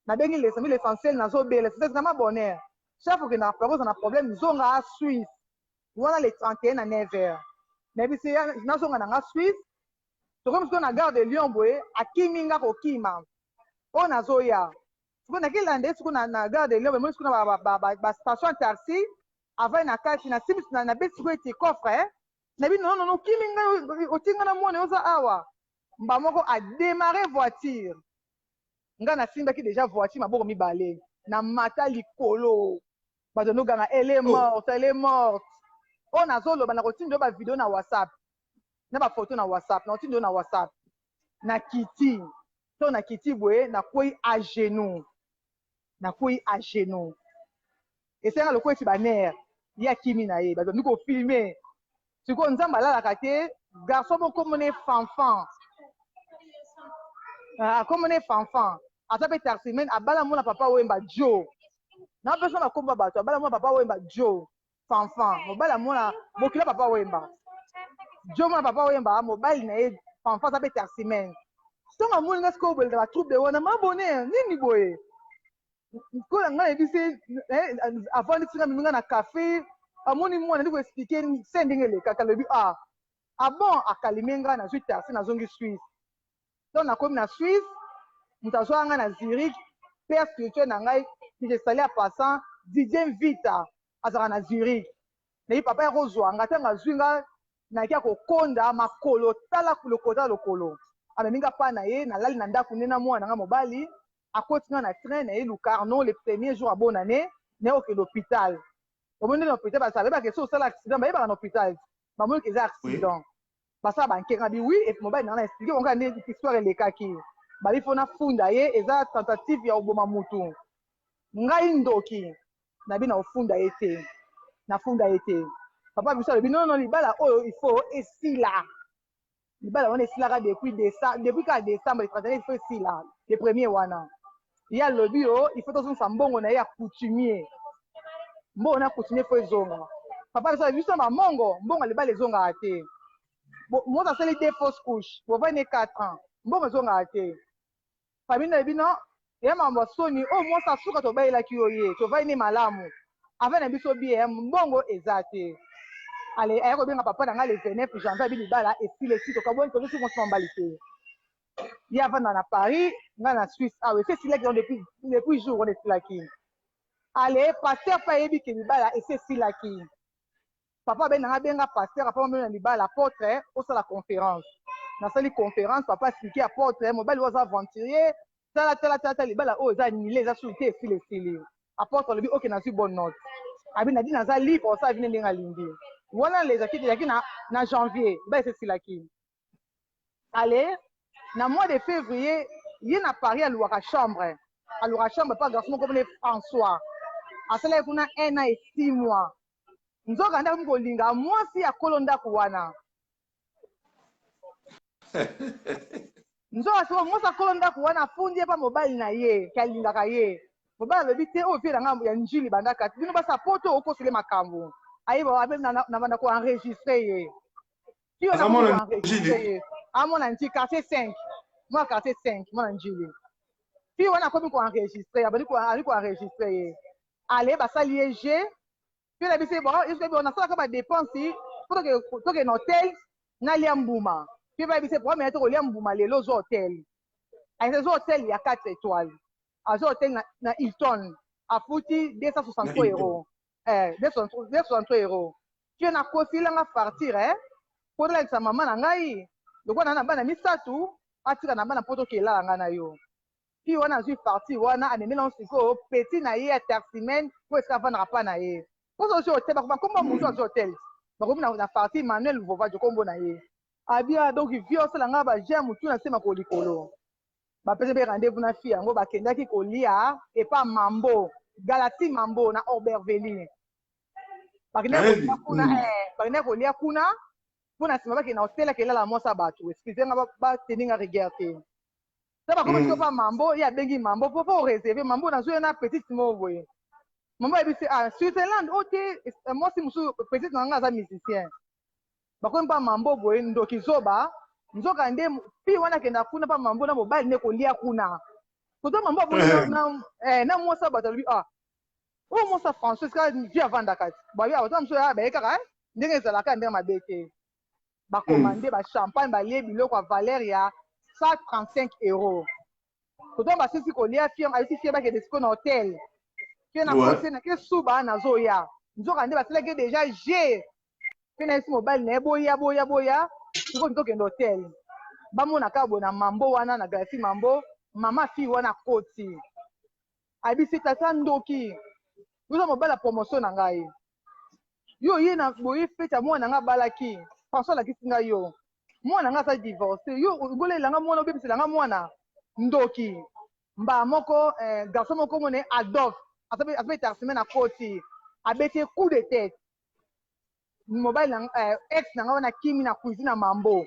nabengi l'essentiel nazobela c'est na ma bonheur chaque fois que na Paris na problème zonga a Suisse wana le 31 na 9h nayebi se nazonga nanga Suisse tokomi sikoyo na gare de Lyon boye akimi nga kokima oyo nazoya sikoyo nakilanda ye sikoyo na gare de Lyon boye moni sikoyo na bastation ya taxi avai na kati nabeti sikoyo eti coffre nayebi nonono okimi ngai otinga na mwana oza awa mba moko adémarre voiture ngai nasimbaki déjà voiture maboko mibale na mata likolo bato noganga ele morte oyo nazoloba nakotinda oyo bavideo na whatsapp na bafoto na whatsapp nakotinda oyo na whatsapp na kiti to na kiti boye nakwei à genoux esenga lokola eti banere ye akimi na ye bato bandi kofilme sikoyo nzambe alalaka te garçon moko mone fanfan akomone fanfan aza mpe tarsimene abala mona papa wemba jo na mpe so nakomba bato abala mona papa wemba jo fanfan mobali amona bokila papa wemba jo mona papa wemba mobali na ye fanfan aza mpe tarsimene ntongo amoni nga sikoyo obeleka batrouble wana mabone nini boye kola ngai nayebi se avandisi nga miminga na cafe amoni mwana ndi koexplike se ndenge elekaka alobi bon akalime ngai nazwi taxi nazongi Suisse donc nakomi na Suisse moto azwaka ngai na Zurich père spirituel na ngai jesali ya passant Didier Mvita azalaka na Zurich nayebi papa yakozwa nga ntango azwi nga nayaki ya kokonda makolo tala lokolo amemi nga pa na ye nalali na ndako nde na mwana nanga mobali akoti nga na train na ye Lucarno le premier jour ya bonne année naye okende hôpital omoni na hôpital basala bayebaka esi osala accident bayebaka na hôpital bamoniki eza accident basala bankenga bi wi epi mobali nanga na explike bonga nde histoire elekaki bali fo nafunda ye eza tentative ya koboma mutu ngai ndoki nabi na ofunda ye te nafunda ye te papa biso alobi nono libala oyo ifo esila libala wana esilaka depuis ka décembre le 31 ifo esila le premier wana ye alobi o ifo tozongisa mbongo na ye ya coutumier mbongo na coutumier fo ezonga papa biso alobi biso bamongo mbongo libala ezongaka te moto asali te fausse couche bovai ne 4 ans mbongo ezongaka te famille na yebi no eya makambo ya soni oyo mwasi asuka tobayelaki yo ye tovai ne malamu avai na biso bie mbongo eza te allez aye ko benga papa nanga le 29 janvier bi libala esile sito kaboni to tout monde mbalité il y a na Paris nga na Suisse ah oui c'est sila qui depuis jour on est sila qui allez pasteur pa yebi ke libala et c'est sila qui papa benga pasteur papa benga libala apôtre au la conférence na sali conférence papa expliquer apôtre mobile was aventurier tala libala o za nile za souté esile sili apôtre lobi OK na su bonne note abi na di na za libre o sa vine ndenga lingi wana les akiti yaki na janvier ba c'est sila qui allez na mois de février il y a Paris à louer chambre pas garçon comme François à cela il y a 1 an et 6 mois nous avons regardé comme linga moi si à kolonda kuwana nous avons moi sa kolonda kuwana fundi pas mobile na ye kalinga ka ye mobile le bité au pied na ya njili bandaka bino ba sa poto oko sele makambo ayi ba na banda ko enregistrer ye qui on a enregistrer à mon anti quartier 5 moi quartier 5 moi njili puis on a comme ko enregistrer abali ko enregistrer allez ba ça liéger puis la bise bon est-ce que on a ça comme dépense pour que hôtel na liambuma puis ba bise pour mettre au liambuma les lots hôtel à ces hôtels il y a 4 étoiles à ce hôtel na Hilton à fouti 263 euros 263 euros puis on a kosi la partir pour la sa maman na ngai donc na bana misatu atika na bana poto kela nga na yo puis on a vu parti wana anemela nsiko petit na ye taximen pour est-ce qu'avant pas na ye pour ce hôtel ba comment mon hôtel ba comme na parti Manuel Vova de kombo na ye abia donc vieux ça nga ba j'aime tout na sema ko likolo ba pese be rendez-vous na fille ngo ba kendaki ko lia et pas mambo galati mambo na Aubervilliers ba kende ko lia kuna kuna sima ba ke na hôtel ke la mosa batu excusez nga ba teninga regarder ça va commencer par mambo il y a bengi mambo pour réserver mambo dans une petite movoye mambo et puis à Switzerland OK moi si musu petite nanga za musicien ba ko mpa mambo boye ndoki zoba nzoka nde pi wana kenda kuna pa mambo na mobile ne ko lia kuna koto mambo boye na moi ça bato lui ah o moi ça français ka via vanda kat ba ya otam so ya ba ekaka ndenge ezala ka ndenge mabete ba commander ba champagne ba lie biloko Valeria 135 euros. Quand on va se coller firme, allez si que des qu'on hôtel. Qui na conseil na que suba na zoya. Nous on rendez parce que déjà j'ai fait na mobile na boya. Tu ko ntoke hôtel. Ba mo na ka bona mambo wana na galaxy mambo, mama fi wana koti. Abi c'est ta ndoki. Vous avez mobile la promotion na ngai. Yo ye na boye feta mo na nga balaki. François la kisinga yo. Mwana nga sa divorcé yo ngole langa mwana obebisi langa mwana ndoki mba moko garçon moko mone Adolphe asabe taxime na koti abete coup de tête mobile ex nanga wana kimi na cuisine na mambo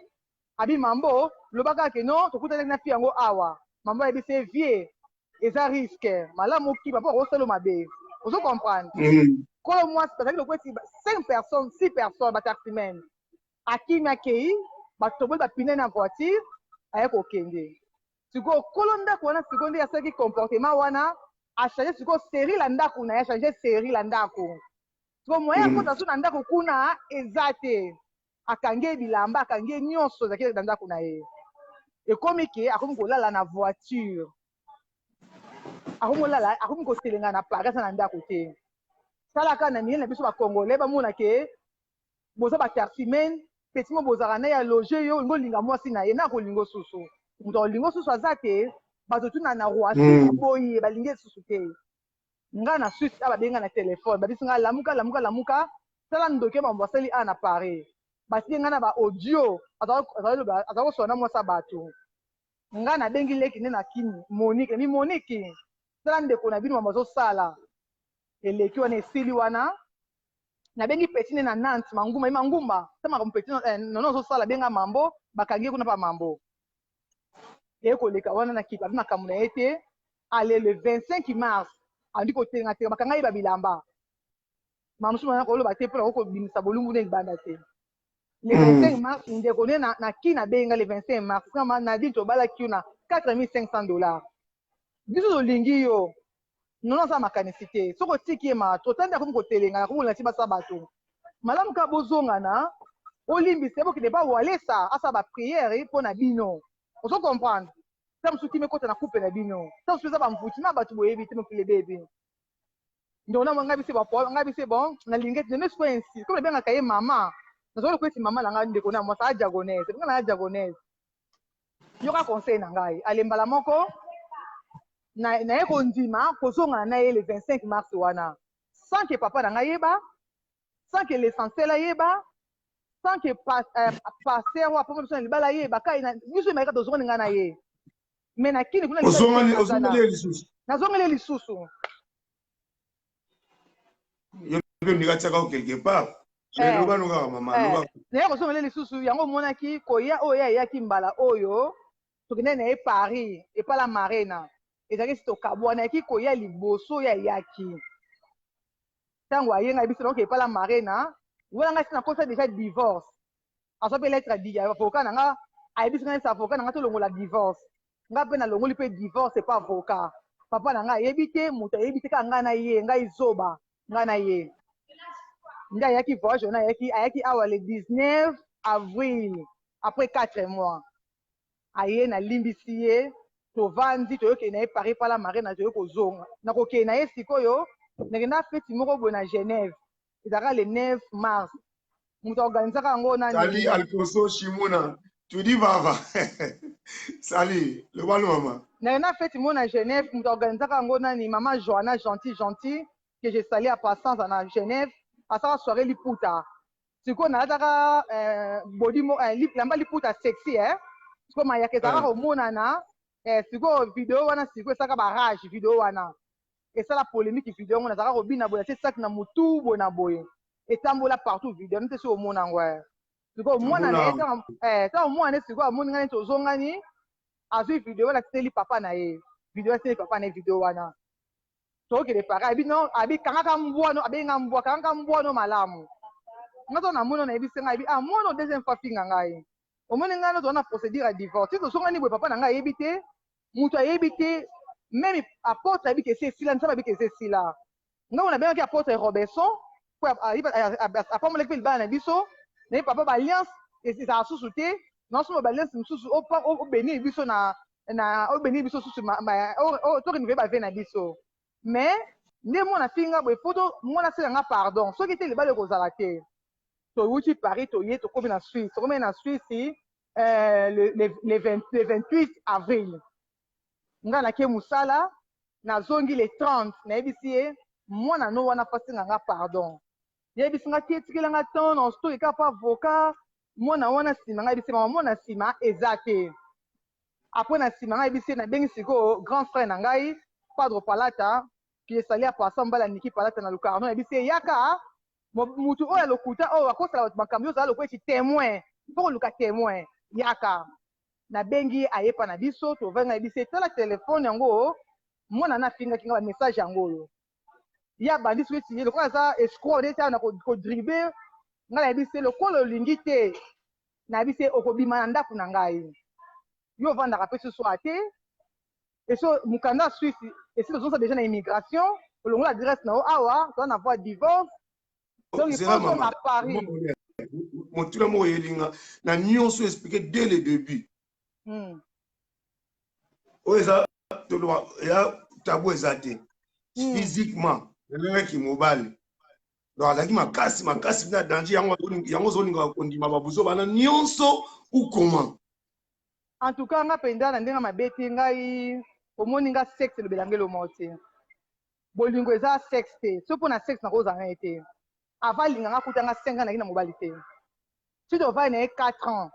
abi mambo lobaka ke non tokuta na fi yango awa mambo ebise vie eza risque malamu ki papa oselo mabe ozo comprendre ko moi c'est que le 5 personnes 6 personnes ba taximène akimi akei batoboli bapine na voiture aye kokende sikoyo kolo ndako wana sikoyo nde asalaki comportement wana achange sikoyo série la ndako na ye achange série la ndako sikoyo moyen akota so na ndako kuna eza te akangi bilamba akangi nyonso ezalaki na ndako na ye ekomi ke akomi kolala na voiture akomi koselenga na pagasa na ndako te salaka na minene na biso bakongolais bamona ke boza bataximene petit mo bozaka na ya loger yo ngolinga mwasi na ye na kolingo susu muto olingo susu aza te bato tuna na roisi boye balingi susu te nga na Suisse babenga na telefone babisi nga lamuka tala ndoke mambo asali a na Paris batie nga na ba audio azali kosona mwasa bato nga na bengi leki nde na kini Monique tala ndeko na bino mambo azosala eleki wana esili wana na bengi petit na Nantes mangumba sama comme petit non so sala benga mambo bakangi kuna pa mambo e ko leka wana na kipa na kamuna ete allez le 25 mars andi ko tenga te bakanga iba bilamba mamusu na ko lo bate pour ko bimisa bolungu ne banda te le 25 mars ndeko ne na kina benga le 25 mars kama na dit to bala kiuna $4500 biso lingi yo non ça makanicité soko tiki ma to tanda ko telenga ko la tiba sabato malamu ka bozongana olimbisa bokende bawalesa asa bapriere mpo na bino ozo comprendre ta mosusu kimi ekota na couple na bino ta mosusu eza bamvuti na bato boyebi te mokili ebebi donc na ngai bise bon nalingi ete nene sikoyo insi comme nabengaka ye mama nazokoli koyeti mama na ngai ndeko na mwasi aya diagonese nga na ya diagonese yoka conseil na ngai alembala moko naye kondima kozongana na ye le 25 mars wana sans que papa na ngai yeba sans que l'essentiel ayeba sans que pasteur wa papa biso na libala ayeba kai biso emayika tozongani ngai na ye mais nakini kuna nazongeli lisusu naye kozongeli lisusu yango omonaki koya oyo ayaki mbala oyo tokende na ye paris epala marena ezalaki si tokabwana yaki koya liboso oyo ayaki ntango ayenga biso donc epala marena wana ngai si nakosa déjà divorce aza mpe lettre avocat na nga ayebisi ngai neti avocat na nga tolongola divorce nga mpe nalongoli mpe divorce epa avocat papa na ngai ayebi te moto ayebi te kaka ngai na ye ngai zoba ngai na ye nde ayaki voyage wana ayaki awa le 19 avril après 4 mois aye nalimbisi ye tovandi toyokende na ye paris pala marena toyoki kozonga nakokende na ye sikoyo nakenda feti moko boye na genève ezalaka le 9 mars moto aorganizaka yango nani alfonso shimona tudi baba sali le balo mama nakenda feti moko na genève moto aorganizaka yango nani mama joanna gentil que je sali à passance na genève asaka soirée liputa sikoyo nalataka lamba liputa sexy sikoyo mayaka ezalaka komonana sikoyo video wana sikoyo esaka barage video wana esala polémique video yango nazalaka kobina boye atie saki na motu boye na boye etambola partout video nete soki omona yango sikoyo omona na ye ntango omona ne sikoyo amoni ngai neti ozongani azwi video wana atiteli papa na ye video atiteli papa na ye video wana tokende paka abi kangaka mbwano abenga mbwa kangaka mbwano malamu nga to namoni na yebisi ngai abi mwana deuxième fois finga ngai omoni ngai noto wana procédure ya divorce ti tosongani boye papa na ngai ayebi te moto ayebi te même apôtre ayebi ke esi esila nzambe ayebi ke esi esila ngai nabengaki apôtre robinson po apambolaki mpe libala na biso naye papa baalliance ezala susu te naosomba baalliance mosusu obeni biso obeni biso susu torenouve bave na biso mais nde mwana finga boye fo mwana aselanga pardon soki te libala ekozala te toyuti paris toye tokomi na suisse tokomi na suisse le 28 avril nga nake mosala nazongi le 30 nayebisi ye mwana no wana fasinga nga pardon yebisi nga tietikilanga temps na ostokeka po avocat mwana wana nsima nga yebisi mama mwana nsima eza te apres na nsima nga yebisi ye nabengi sikoyo grand frère na ngai padre palata kiesali apasa mbala niki palata na lukarno yebisi ye yaka mutu oyo alokuta oyo akosala bato makambo nyonso aloko eti témoin mpo koluka témoin yaka nabengi ayepa na biso tovanga yebisi etala telefone yango mwana nafingaki nga bamessage yango oyo ya bandi soki eti lokola aza escroc nde tana kodribe nga nayebisi lokola olingi te nayebisi okobima na ndako na ngai yo ovandaka mpe susu ate eso mokanda swisse esi tozonsa déjà na immigration olongola adresse na yo awa toza na voi divorce donc ifozonga paris motuna moko yelinga na nyonso expliqué dès le début oyo eza ya tabo eza te physiquement elengaki mobali donc azalaki makasi na danger yango ozolinga kondima babuzo bana nyonso ukoma en tout cas nga mpenza na ndenge mabe te ngai omoni nga sexe elobelangelo moko te bolingo eza sexe te so mpo na sexe nakozanga ye te avant alinga nga kuta nga 5 ans naki na mobali te si tovai na ye 4 ans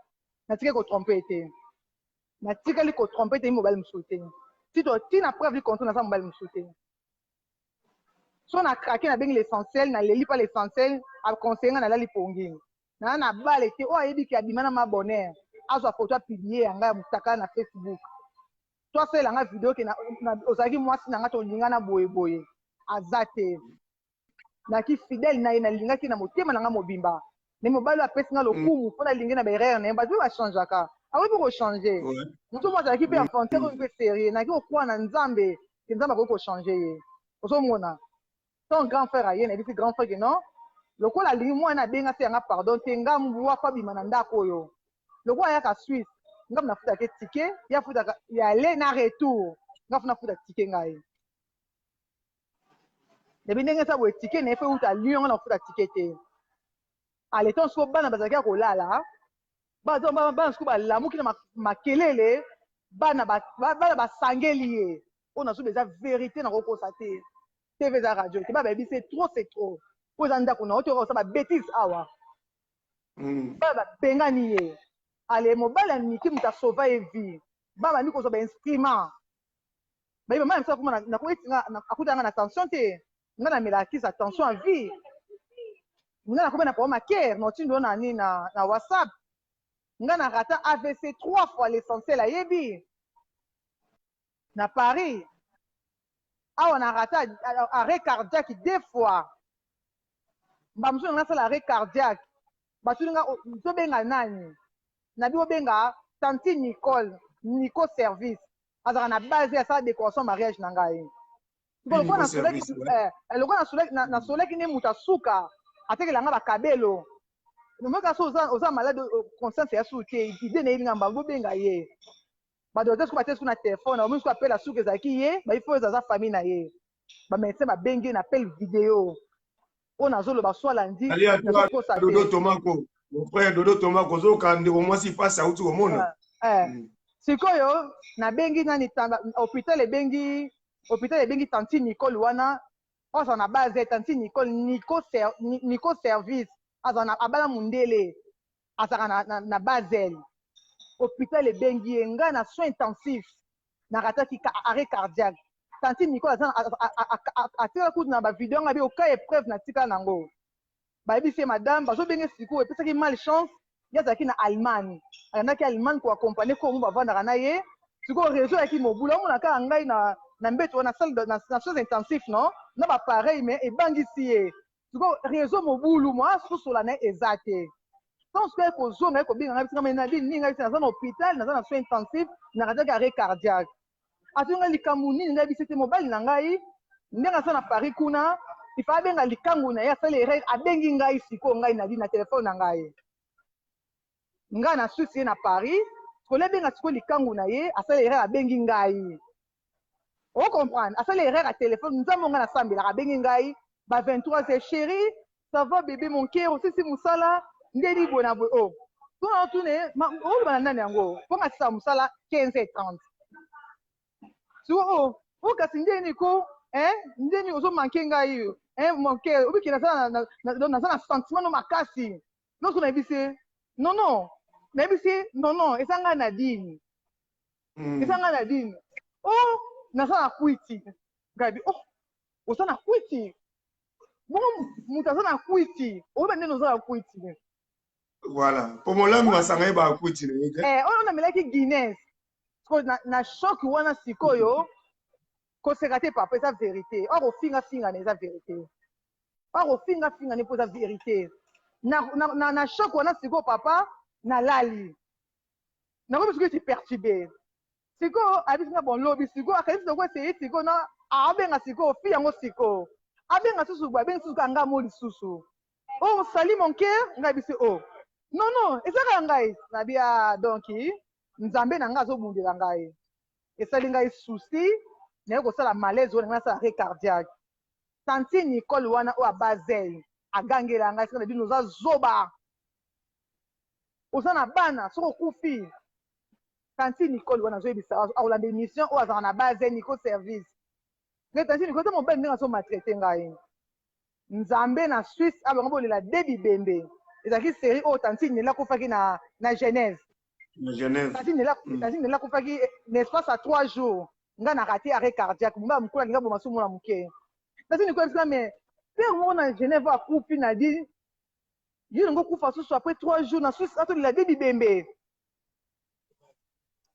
natikali kotrompe te natikali kotrompe te mobali mosusu te si totina preuve li contre naza mobali mosusu te so na krake nabengi l'essentiel naleli pa l'essentiel aconseille nga nalali pongi naa na bale te oyo ayebiki abima na mabonheur azwa foto apiblie yanga ya mosaka na facebook to asalelanga video ke ozalaki mwasi na nga tolinga na boyeboye aza te naki fidèle na ye nalingaki na motema na nga mobimba me mobali apesi nga lokumu mpo nalingi na baerreur na ye bato oyo bachangeaka akoki mpe kochange motu mo azalaki mpe afantere oyo mpe serie naki kokwaa na nzambe ke nzambe akoki kochange ye ozomona ton grand frère aye na yebisi grand frère ke non lokola lingi mwana benga se yanga pardon te ngambu wafa bimana ndako oyo lokola yaka Suisse ngambu nafuta ke ticket ya futa ya aller na retour ngafu nafuta ticket ngai debi ndenge sa boye ticket na efe uta Lyon na futa ticket te aleton siko bana bazalaki ya kolala bana siko balamuki na makelele bana basangeli ye oyo nazo eza vérité na kokosa te TV eza radio te babebi c'est trop po eza ndako na oto kosa babétise awa bana bapengani ye ale mobali ya miki moto asauva ye vie bana bandi kozwa bainstrument bayiba mama misa kuma akutanga na tension te nga na melakisa attention à vie nga na komena pao makere na otindo nani na WhatsApp nga na rata AVC 3 fois l'essentiel ayebi na Paris awa na rata arrêt cardiaque 2 fois bamusu nga nasala arrêt cardiaque batuli nga tobenga nani nabi obenga tanti Nico service azaka na base ya sala décoration mariage na ngai lokola na soleki nde moto asuka atekelanga bakabelo nomeka so oza malade conscience ya suki te ide na yelinga mbango obenga ye badokter soki batie soki na telefone omi soki apele asuki ezalaki ye baifo ezo aza famille na ye bamédecin babengi ye na appel video oyo nazoloba swala ndi nazokosa te mon frère Dodo Tomako ozoka ndeko mwasi pasi auti komona sikoyo nabengi nani hôpital ebengi tanti Nicole wana oza na base tanti Nicole Nico service aza na abala mundele azaka na Basel hôpital ebengi ye ngai na soin intensif na rataki arrêt cardiaque tanti Nicole atikala kutu na bavideo nga bi oka épreuve na tika nango bayebi madame bazobenge sikoyo epesaki malchance ye azalaki na Allemagne ayandaki Allemagne koakompagne kongo bavandaka na ye sikoyo réseau yaki mobula omona kaka ngai na mbeto wana na soins intensif no na bapareil mais ebangisi ye sikoyo réseau mobulu mwa sosola na ye eza te donc sikoyo ekozonga ye kobenga ngai bisinga na bini ngai bisi naza na hôpital naza na soins intensif na rataki arrêt cardiaque ati ngai likambo nini ngai bisi te mobali na ngai ndenge aza na Paris kuna ifa abenga likangu na ye asala erreur abengi ngai sikoyo ngai na na telefone na ngai ngai na Suisse ye na Paris kolebenga sikoyo likangu na ye asala erreur abengi ngai o comprendre asala erreur à téléphone nzambe ngai nasambelaka abengi ngai ba 23h chéri ça va bébé mon cœur osisi mosala ndeli boye na boye o tuna tune oloba na nani yango mpo ngasisa mosala 15h30 sikoyo o kasi ndeni ko ndeni ozomanke ngai monke obiki naza na sentiment no makasi nyonso nayebi se non nayebi se non eza ngai na dini eza ngai na dini o naza na kwiti ngai bi oza na kwiti bongo moto aza na kwiti oyeba ndeni oza na kwiti voilà po molami masanga ye bakwiti oyo namelaki Guinness na shock wana sikoyo koseka te papa eza vérité or ofinga na eza vérité or ofinga ne mpo eza vérité na choc wana sikoyo papa nalali nakomi sikoyo eti perturbe sikoyo abisinga bon lobi sikoyo akanisi sikoyo eseye sikoyo na abenga sikoyo fi yango sikoyo abenga susu boye abengi susu kanga mo lisusu o sali mon cœur ngai bisi non ezaka ngai nabia donc nzambe na ngai azobundela ngai esali ngai susi naye kosala malaise wana ngai nasala arrêt cardiaque tanti Nicole wana oyo Basel agangela ngai sika na bino oza zoba oza na bana soki okufi tanti Nicole wana azoyebisa akolanda émission oyo azalaka na Basel Nico service ngai tanti Nicole te mobali ndenge azomaltraite ngai nzambe na Suisse abango bolela de bibembe ezalaki série oyo tanti Nela akufaki na Genève tanti Nela akufaki l'espace à 3 jours nga na raté arrêt cardiaque munga mukula linga boma sumu na muke tanti Nicole bisa mais père moko na Genève akufi na di yo ngo kufa susu après 3 jours na Suisse atolela de bibembe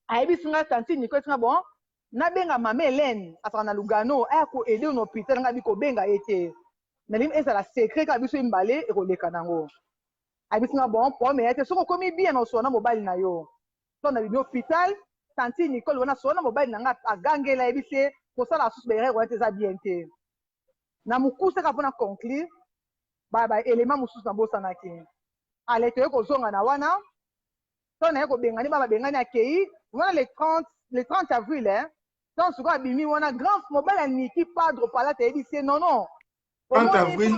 ayebisi nga tanti Nicole singa bon nabenga mama Hélène asaka na Lugano aya koede na hôpital nga bi kobenga ye te nalingi ezala secret kaka biso mbale ekoleka nango ayebisi nga bon pome ye te soki okomi bien na osona mobali na yo to na bino hôpital tanti Nicole wana sona mobali na nga agangela ayebisi kosala susu berere wana te eza bien te na mokuse kaka mpona conclure élément mosusu na bosanaki ale toye kozonga na wana to naye kobengani babengani akei wana le 30 avril donc sikoyo abimi wana grand mobile aniki padre palata yebisi ye non 30 avril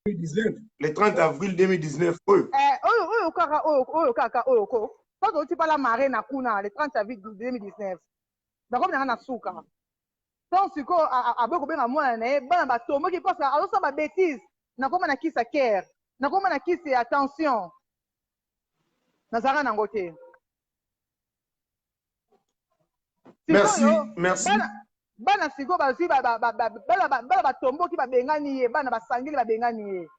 2019 le 30 avril 2019 oyo kaka oyo ko so touti pala mare na kuna le 30 avril 2019 nakomi nanga na suka donc sikoyo aboyi kobenga mwana na ye bana batomboki parce azosala babétise nakoma na kisi ya kere nakoma na kisi ya tension nazalaka nango te merci bana sikoyo bazwi bana batomboki babengani ye bana basangeli babengani ye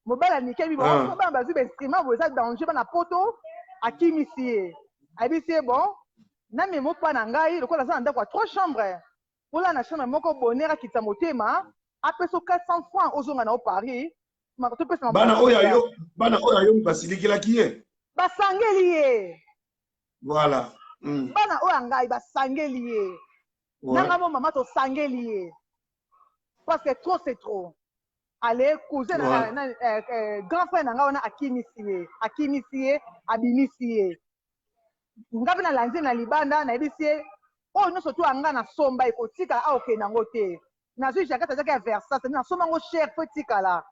mobali anikemi bon bana bazwi bainstrument boye eza danger bana poto akimisi ye ayebisi ye bon namema opa na ngai lokola aza na ndako ya 3 chambre ola na chambre moko bonere akitisa motema apesa 400 francs ozonga na o paris bana oyo ayo basilikilaki ye basangeli ye voilà bana oyo ngai basangeli ye nanga mo mama tosangeli ye parce que trop c'est trop ale cousin grand frère na ngai wana akimisi ye abimisi ye nga mpe nalandi na libanda nayebisi ye oyo nyonso to anga na somba ekotikala aokende yango te nazwi jaquette azaki ya versase nasomba yango cher po etikala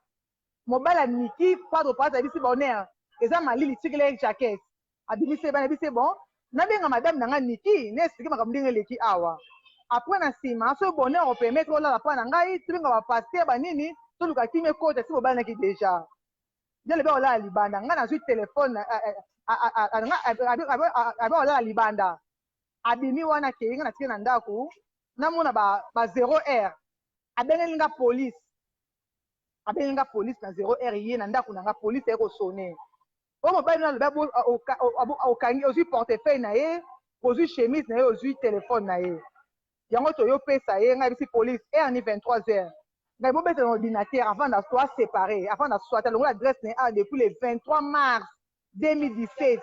mobali aniki padre palata ayebisi bonheur eza malili tikile jaquette abimisi ye bana yebisi ye bon nabenga madame na ngai niki naesiki makambo ndenge eleki awa apres na nsima soki bonheur opermettre olala mpa na ngai tobenga bapaster banini toluka kimi ekota si mobali naki deja nde lebe olala libanda ngai nazwi telefone abe olala libanda abimi wana kei ngai natike na ndako namona ba 0 heure abengeli nga polise na 0 heure ye na ndako na nga polise eye kosone oyo mobali na lobi okangi ozwi portefeuille na ye ozwi chemise na ye ozwi telefone na ye yango toyopesa ye ngai bisi polise heure ni 23 heures ngai bobeta na ordinateur avant na soit séparé avant na soit longola adresse na ye depuis le 23 mars 2017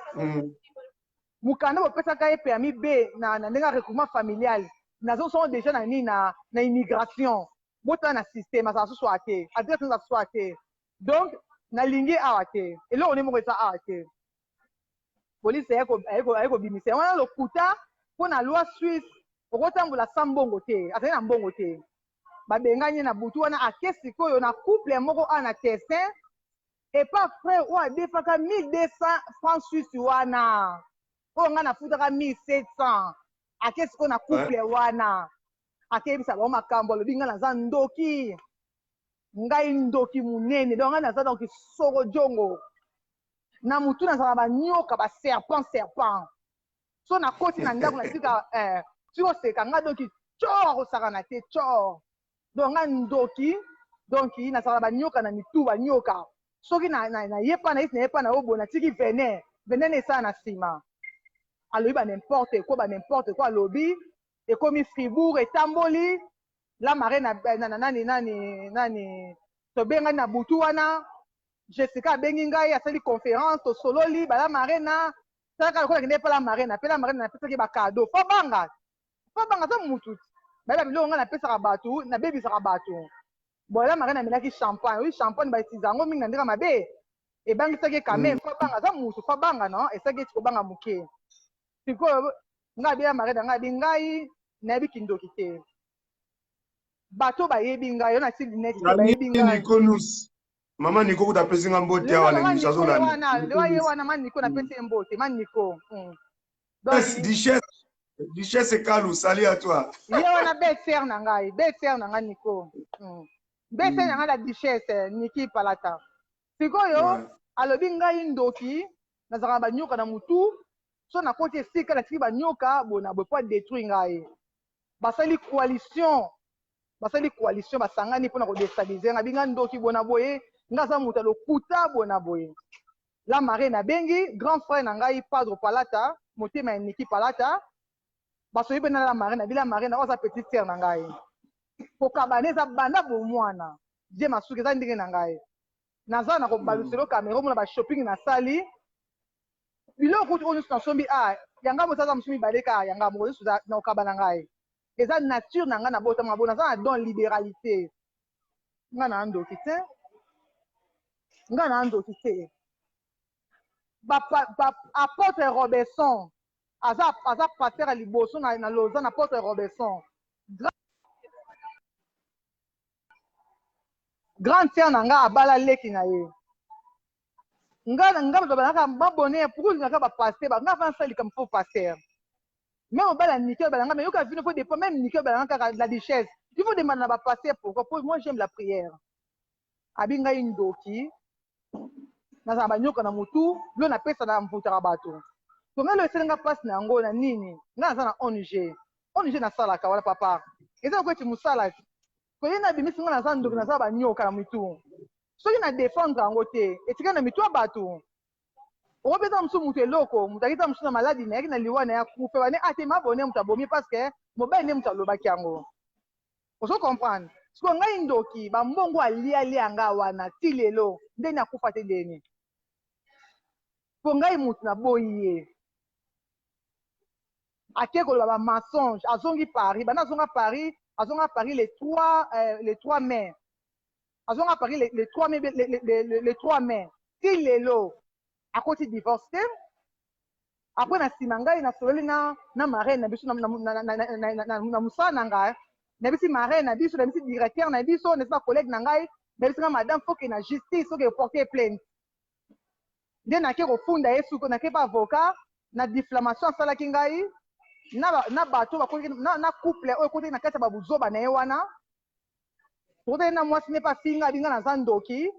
mukanda bopesaka ye permis b na ndenge ya recouvrement familial nazosongo déjà na nini na immigration botala na système azala susu awa te adresse naza susu awa te donc nalingi awa te eloko nde moko eza awa te polise aye kobimisa yango wana lokuta mpo na loi suisse okotambola sa mbongo te azali na mbongo te babengani na butu wana ake sikoyo na couple moko awa na testin epa frère oyo adefaka 1200 francs suisse wana oyo ngai nafutaka 1700 ake sikoyo na couple wana akeyebisa bango makambo alobi ngai naza ndoki ngai ndoki monene donc ngai naza donc soko jongo na mutu nazala banyoka baserpent so nakoti na ndako na tika siko oseka ngai donki cor osakana te cor donc ngai ndoki donc nazala banyoka na mitu banyoka soki nayepa na isi nayepa na oyo boye natiki venin esala na nsima alobi banimporte quoi alobi ekomi fribourg etamboli la mare nani tobengani na butu wana jessica abengi ngai asali conférence tosololi bala marena talaka lokola kende epa la marena mpe la marena napesaki bakado fo banga za mutu bayeba biloko ngai napesaka bato nabebisaka bato boye la marena amelaki champagne oyi champagne baetiza yango mingi na ndenge mabe ebangisaki kame fo banga za mutu fo banga no esaki eti kobanga moke sikoyo ngai abi la marena ngai abi ngai nayebi kindoki te bato bayebi ngai yo nati linete te bayebi ngai mama niko kuta pesi nga mbote awa na ngisazo lewa ye wana mani niko napesi ye mbote mani niko Duchesse Kalu, salut à toi. Ye wana belle-sœur na ngai niko belle-sœur na ngai la duchesse Niki Palata sikoyo alobi ngai ndoki nazalaka banyoka na mutu so nakoti esika natiki banyoka bona boye po adétruire ngai basali coalition basangani mpona kodestabilize ngai binga ndoki bona boye nga aza moto alokuta bona boye la marine abengi grand frère na ngai padre Palata motema ya Niki Palata basoyi mpe na la marine oyo aza petite sœur na ngai kokabana eza banda bomwana die masuki eza ndenge na ngai naza na kobaluselo camera omona bashopping nasali biloko kuti oyo nyonso nasombi yanga moto aza mosu mibale kaka yanga moko nyonso na kokaba na ngai eza nature na ngai na botama bo naza na don libéralité ngai na ndoki te nga na ndoki te apôtre Robertson aza pasteur à liboso na Lausanne apôtre Robertson grand sœur na nga abala leki na ye nga bato balaka babone pourquoi ngaka ba pasteur ba nga fa sali comme faux pasteur même obala niqueur balanga mais yoka vino faut dépend même niqueur balanga kaka la richesse il faut demander na ba pasteur pourquoi moi j'aime la prière abinga indoki na banyoka na mutu lo na pesa na mvutaka bato to ngalo eselenga place na yango na nini nga naza na ONG nasalaka wala papa eza ko eti musala koye na bimisi nga naza ndoki naza banyoka na mitu soki na défendre yango te etika na mitu ya bato okopesa mosu mutu eloko mutu akita mosu na maladi na yaki na liwa na ya kufe wane ate mabone mutu abomi parce que mobali nde mutu alobaki yango ozo comprendre siko ngai ndoki bambongo alia nga wana ti lelo ndeni akufa te deni po ngai mutu naboyi ye ake koloba bamensonge azongi Paris bana azonga Paris les 3 mai azonga Paris les 3 mai ti lelo akoti divorce te après na nsima ngai nasololi na marraine na biso na mosala na ngai nayebisi marraine na biso nayebisi directeur na biso nayebisi bacollègue na ngai nayebisi nga madame foke na justice soki eporte plainte nde nake kofunda ye suko nake pa avocat na diffamation asalaki ngai na bato na couple oyo ekotaki na kati ya babuzoba na ye wana tokotaki na mwasi ne pa finga abinga naza ndoki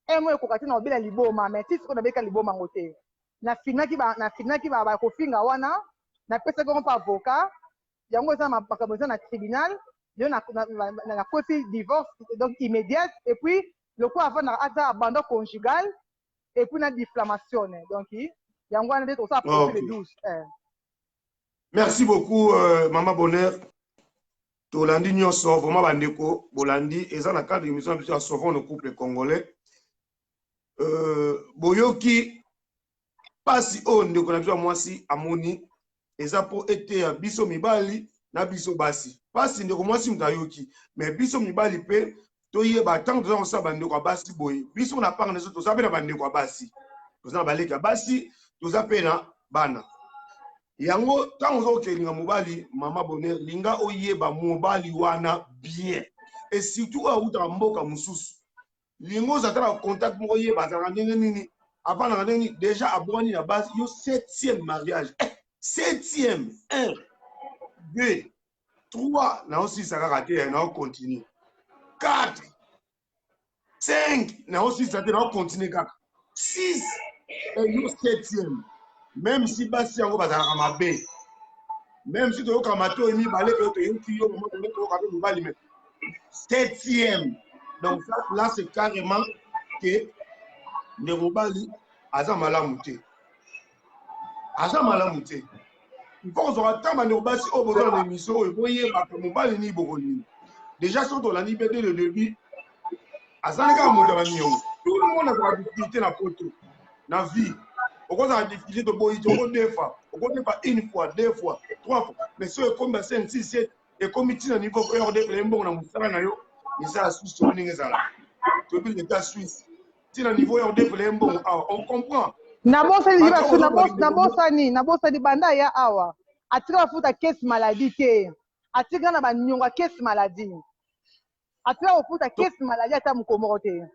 emo ekoka te na obela liboma mais ti siko nabeka liboma ngo te nafinaki bakofinga wana napesaki yango mpa avocat yango eza makambo eza na tribunal yo nakosi divorce donc immédiate et puis lokola avanda aza abandon conjugal et puis na diffamation donc yango wana nde tosala procès de 12 merci beaucoup mama Bonheur tolandi nyonso vraiment bandeko bolandi eza na cadre émission na biso ya sauvons le couple congolais boyoki pasi oyo ndeko na biso ya mwasi amoni eza po ete ya biso mibali na biso basi pasi ndeko mwasi mutu ayoki mais biso mibali mpe toyeba ntango toza kosala bandeko ya basi boye biso na part na biso toza mpe na bandeko ya basi toza na baleki ya basi toza mpe na bana yango ntango oza kokelinga mobali mama Bonheur linga oyeba mobali wana bien et surtout oyo awutaka mboka mosusu linga ozatala contact moko oyeba azalaka ndenge nini avandaka ndenge nini déjà abwani na base yo 7e mariage 7e 1 2 3 naosisa kaka te naocontinue 4 5 naosisa te naocontinue kaka 6 yo 7e même si basi yango bazalaka mabe même si toyoka mato mibale pe toyoki yo mama toyoka pe mobali mais 7e donc là c'est carrément que nde mobali aza malamu te il faut kozwaka ntango bandeko basi oyo bozala na émission oyo boyebaka mobali nini bokolinga déjà soki tolandi mpe dès le début azali kaka moto ya baniongo tout le monde azala difficulté na poto na vie okozala difficulté toboyi te okodefa une fois 2 fois 3 fois mais soki ekomi ba 5 6 7 ekomi ntina niveau oyo odefela mbongo na mosala na yo misala suisse toyo ndenge ezala toyebi leta suisse ntina niveau oyo odefela mbongo awa on comprend nabosani banda ya awa atika bafuta caisse maladie te atika na banyonga caisse maladie atika kofuta caisse maladie ata mokomoko te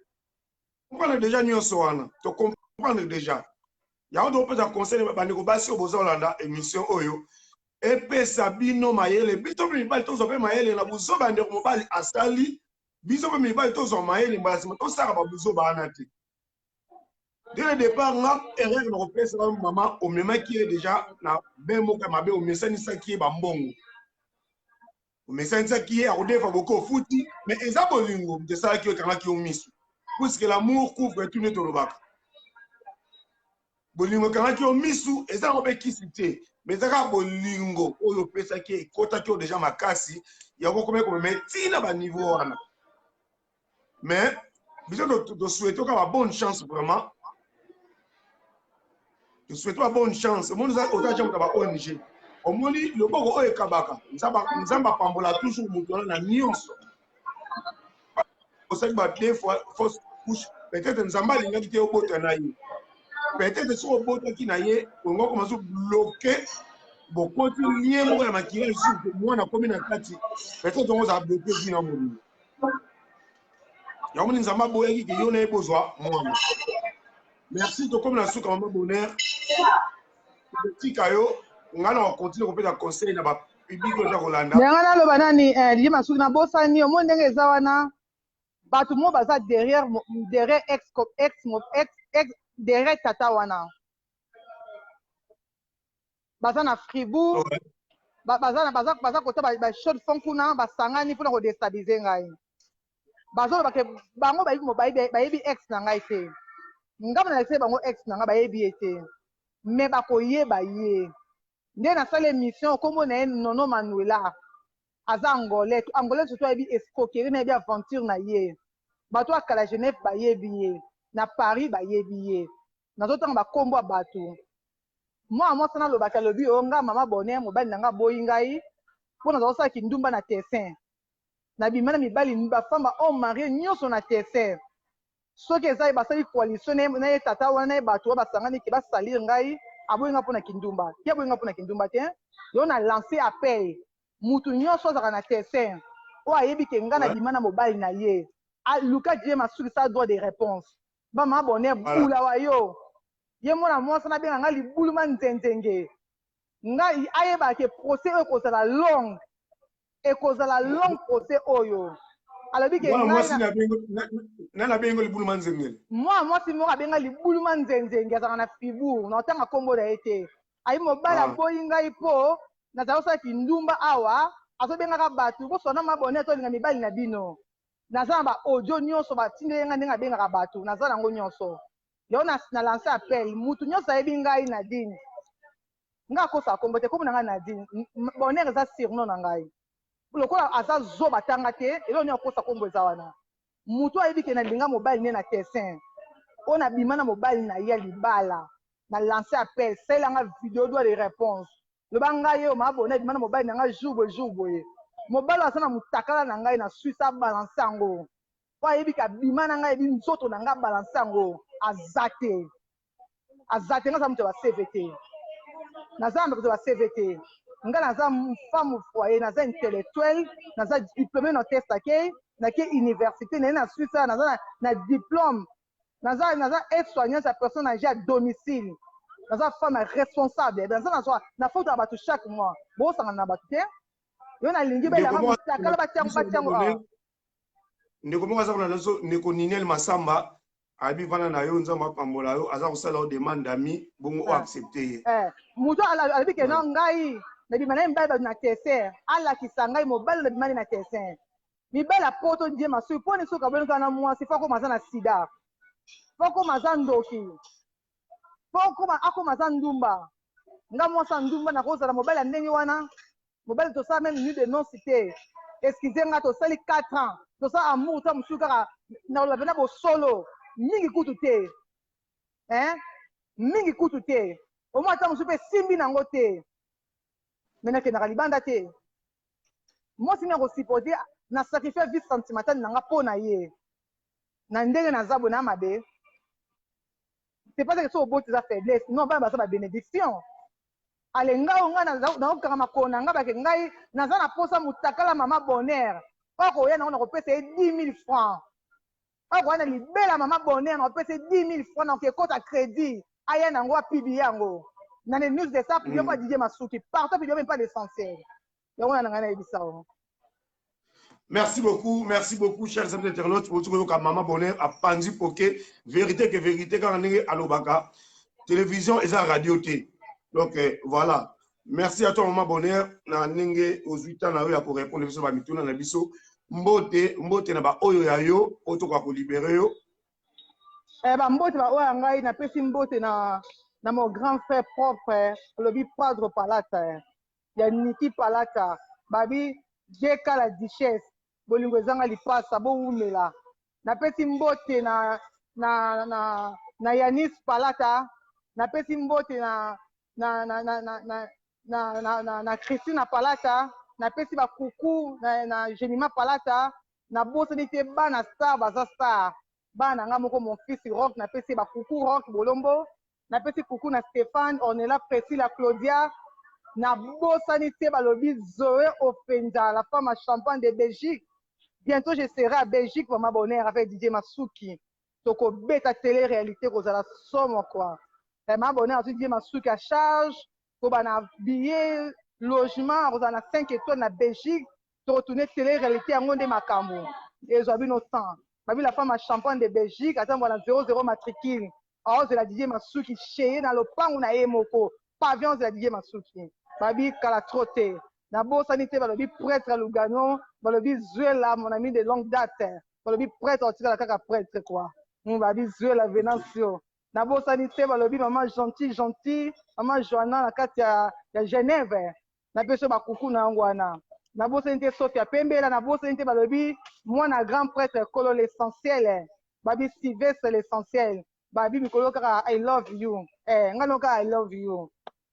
comprendre déjà nyonso wana to comprendre déjà yango topesa conseil bandeko basi oyo bozolanda émission oyo epesa bino mayele biso mpe mibali tozwa mpe mayele na buzo bandeko mobali asali biso mpe mibali tozwa mayele mbala nsima tosaka babuzo baana te dès le départ nga erreur na kopesaka mama omemaki ye déjà na be moko ya mabe omesanisaki ye bambongo omesanisaki ye akodefa boke ofuti mais eza bolingo moto esalaki yo ekangaki yo miso puisque l'amour couvre tout nde tolobaka bolingo ekangaki yo misu eza yango mpe kisi te mais ezaka bolingo oyo opesaki ekotaki yo déjà makasi yango komeki komema ntina baniveau wana mais biso tosouhaite oka babonne chance vraiment tosouhaite babonne chance omoni oza ja moto ya ba-ONG omoni loboko oyo ekabaka nzambe apambola toujours moto wana na nyonso osali ba 2 fois fausse couche peut-être nzamba alingaki te obota na ye peut-être soki obotaki na ye ongo komanza bloqué bokoti lien moko ya makila lisusu mwana akomi na kati peut-être ongo ozala bloqué vi na molimo yango moni nzambe aboyaki ke yo na ye bozwa mwana merci tokomi na suka mama bonheur tokotika yo ngai na bakontinue kopesa conseil na bapiblik oyo eza kolanda ndenge naloba nani Didier Masuki nabosani omoni ndenge eza wana bato mo baza derrière derrière tata wana baza na Fribourg baza kota bashot fond kuna basangani mpona kodestabilize ngai bazoloba ke bango bayebi ex na ngai te ngambo na lese bango ex na ngai bayebi ye te me bakoyeba ye nde nasala émission kombo na ye Nono Manuela aza angolais surtout ayebi escroquerie na yebi aventure na ye bato akala Genève bayebi ye na Paris bayebi ye nazotanga bakombo ya bato mwa mwasi nalobaki alobi oyo nga mama bonheur mobali na nga boyi ngai mpo nazakosalaki ndumba na tessin nabima na mibali bafamba o marie nyonso na tessin soki eza ye basali coalition na ye tata wana na ye bato oyo basangani ke basalir ngai aboyinga mpona kindumba ke aboyinga mpona kindumba te yo na lance appel mutu nyonso azalaka na tessin oyo ayebi ke nga nabima na mobali na ye luka Didier Masuki sa droit de réponse bama bonheur bula wa yo ye mwana mwasi nabenga nga libuluma nzenzenge ngai ayebaka ke procès oyo ekozala long procès oyo alobi ke nabengo libuluma nzengele mwana mwasi moko abenga libuluma nzenzenge azalaka na Fribourg na otanga kombo na ye te ayi mobali aboyi ngai mpo nazala kosalaki ndumba awa azobengaka bato bosona mabone tolinga mibali na bino naza na baaudio nyonso batindeli ngai ndenge abengaka bato naza nango nyonso yo na lance appel mutu nyonso ayebi ngai Nadine ngai akosa kombo te kombo na ngai Nadine bonheur eza surnom na ngai lokola aza zo batanga te elo ni akosa kombo eza wana mutu ayebi ke nalinga mobali ne na tessin oyo nabima na mobali na ye libala na lance appel salelanga video droit de réponse loba ngai yo mabona abima na mobali na ngai jour boye mobali aza na motakala na ngai na Suisse abalance yango po ayebi ke abima na ngai ebi nzoto na ngai abalance yango aza te nga aza moto ya baseve te naza na bato ya baseve te nga naza femme foyer naza intellectuel naza diplômé na testake nake université naye na Suisse naza na diplôme naza aide-soignante ya personne âgée à domicile naza femme responsable naza na faute ya bato chaque mois bosangana na bato te yo nalingi belanga motakala batiango ndeko moko aza kolanda so ndeko Ninel Masamba abi vana na yo nzambe apambola yo aza kosala yo demande ami bongo o accepte ye moto alobi ke no ngai nabima na ye mibali bato na tessin alakisa ngai mobali nabimani na tessin mibali apoto Didier Masuki mponi soki aboneka na mwasi fo akoma aza na sida fo akoma aza ndoki fo akoma aza ndumba nga mwasi ya ndumba nakozala mobali ya ndenge wana mobali tosala même nuit de noce te excuse nga tosali 4 ans tosala amour ta mosusu kaka nakoloba pena bosolo mingi kutu te mingi kutu te omoi ata mosusu mpe simbi nango te me nakendaka libanda te mwasi nde akosipote na sacrifice vie sentimentale nanga mpo na ye na ndenge naza boye na mabe c'est pas que so oboti eza faiblesse non bana baza babénédiction ale ngai ongai nakokanga makolo na ngai bake ngai naza na posa motakala mama bonheur oyo koya nango nakopesa ye 10 000 francs oyo koya na libela mama bonheur nakopesa ye 10 000 francs nakokekota crédit aya nango apibi yango na les news de ça publié kwa Didier Masuki partout publié même pas l'essentiel yango na ngai nayebisa o. Merci beaucoup, chers amis internautes. Pour tout le Maman Bonheur a pandi poké. Vérité que vérité, quand on est à l'Obaka. Télévision et la radio T. Donc voilà. Merci à toi, Maman Bonheur. Na ninge aux 8 ans, là, pour répondre à la mission, na biso. Mbote na ba oyo ya yo, oto kwa ko libérer yo. Mbote ba oyo ngai na pesi mbote na mon grand frère propre, le Padre Palata. Ya Niki Palata. Babi Jeka la Duchesse. Bolingo ezanga lipasa bo umela napesi mbote na Yanis Palata napesi mbote na Christina Palata napesi bakuku na Jenima Palata na bosani te bana star baza star bana nga moko mon fils rock na pesi ba coucou rock bolombo na pesi coucou na Stéphane Ornella Priscilla Claudia na bosani te balobi Zoé Openda la femme à champagne de Belgique. Bientôt je serai à Belgique pour ma bonheur avec DJ Masuki toko beta télé réalité kozala somo quoi ma bonheur DJ Masuki à charge ko bana billet logement kozala 5 étoiles na Belgique to retourner télé réalité yango nde makambo et zo bino temps babi la femme à champagne de Belgique attends voilà 00 matricule oh c'est la DJ Masuki chez na lopango na ye moko pavillon de la DJ Masuki babi kala troté na bosani te balobi prêtre Lugano balobi Zuela mon ami de longue date balobi prêtre otika la kaka prêtre quoi babi Zuela Venancio na bosani te balobi maman gentil maman Joanna na kati ya Genève na peso bakuku na yango wana na bosani te Sophia Pembela na bosani te balobi mwana grand prêtre kolo l'essentiel babi Sylvestre l'essentiel babi mikolo kaka I love you ngano kaka I love you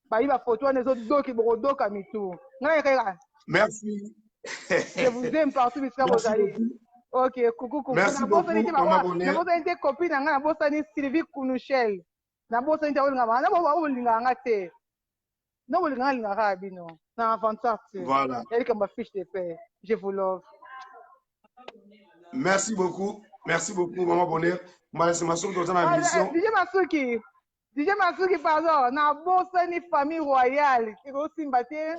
babi ba photo wana ezodoki bokodoka mitu ngai kaka merci. Je vous aime partout bisika bozali. Ok, coucou. Merci beaucoup, Maman Bonheur. Na bosani te copine na nga na bosani Sylvie Kounuchel. Na bosani te olinga na bolinga nga te. Na bolinga linga bino. Na avantage. Voilà. Elle comme ma fiche de paix. Je vous love. Merci beaucoup, Maman Bonheur. Merci Masuki dans la mission. DJ Masuki, pardon. Na bosani famille royale. Iko simbate.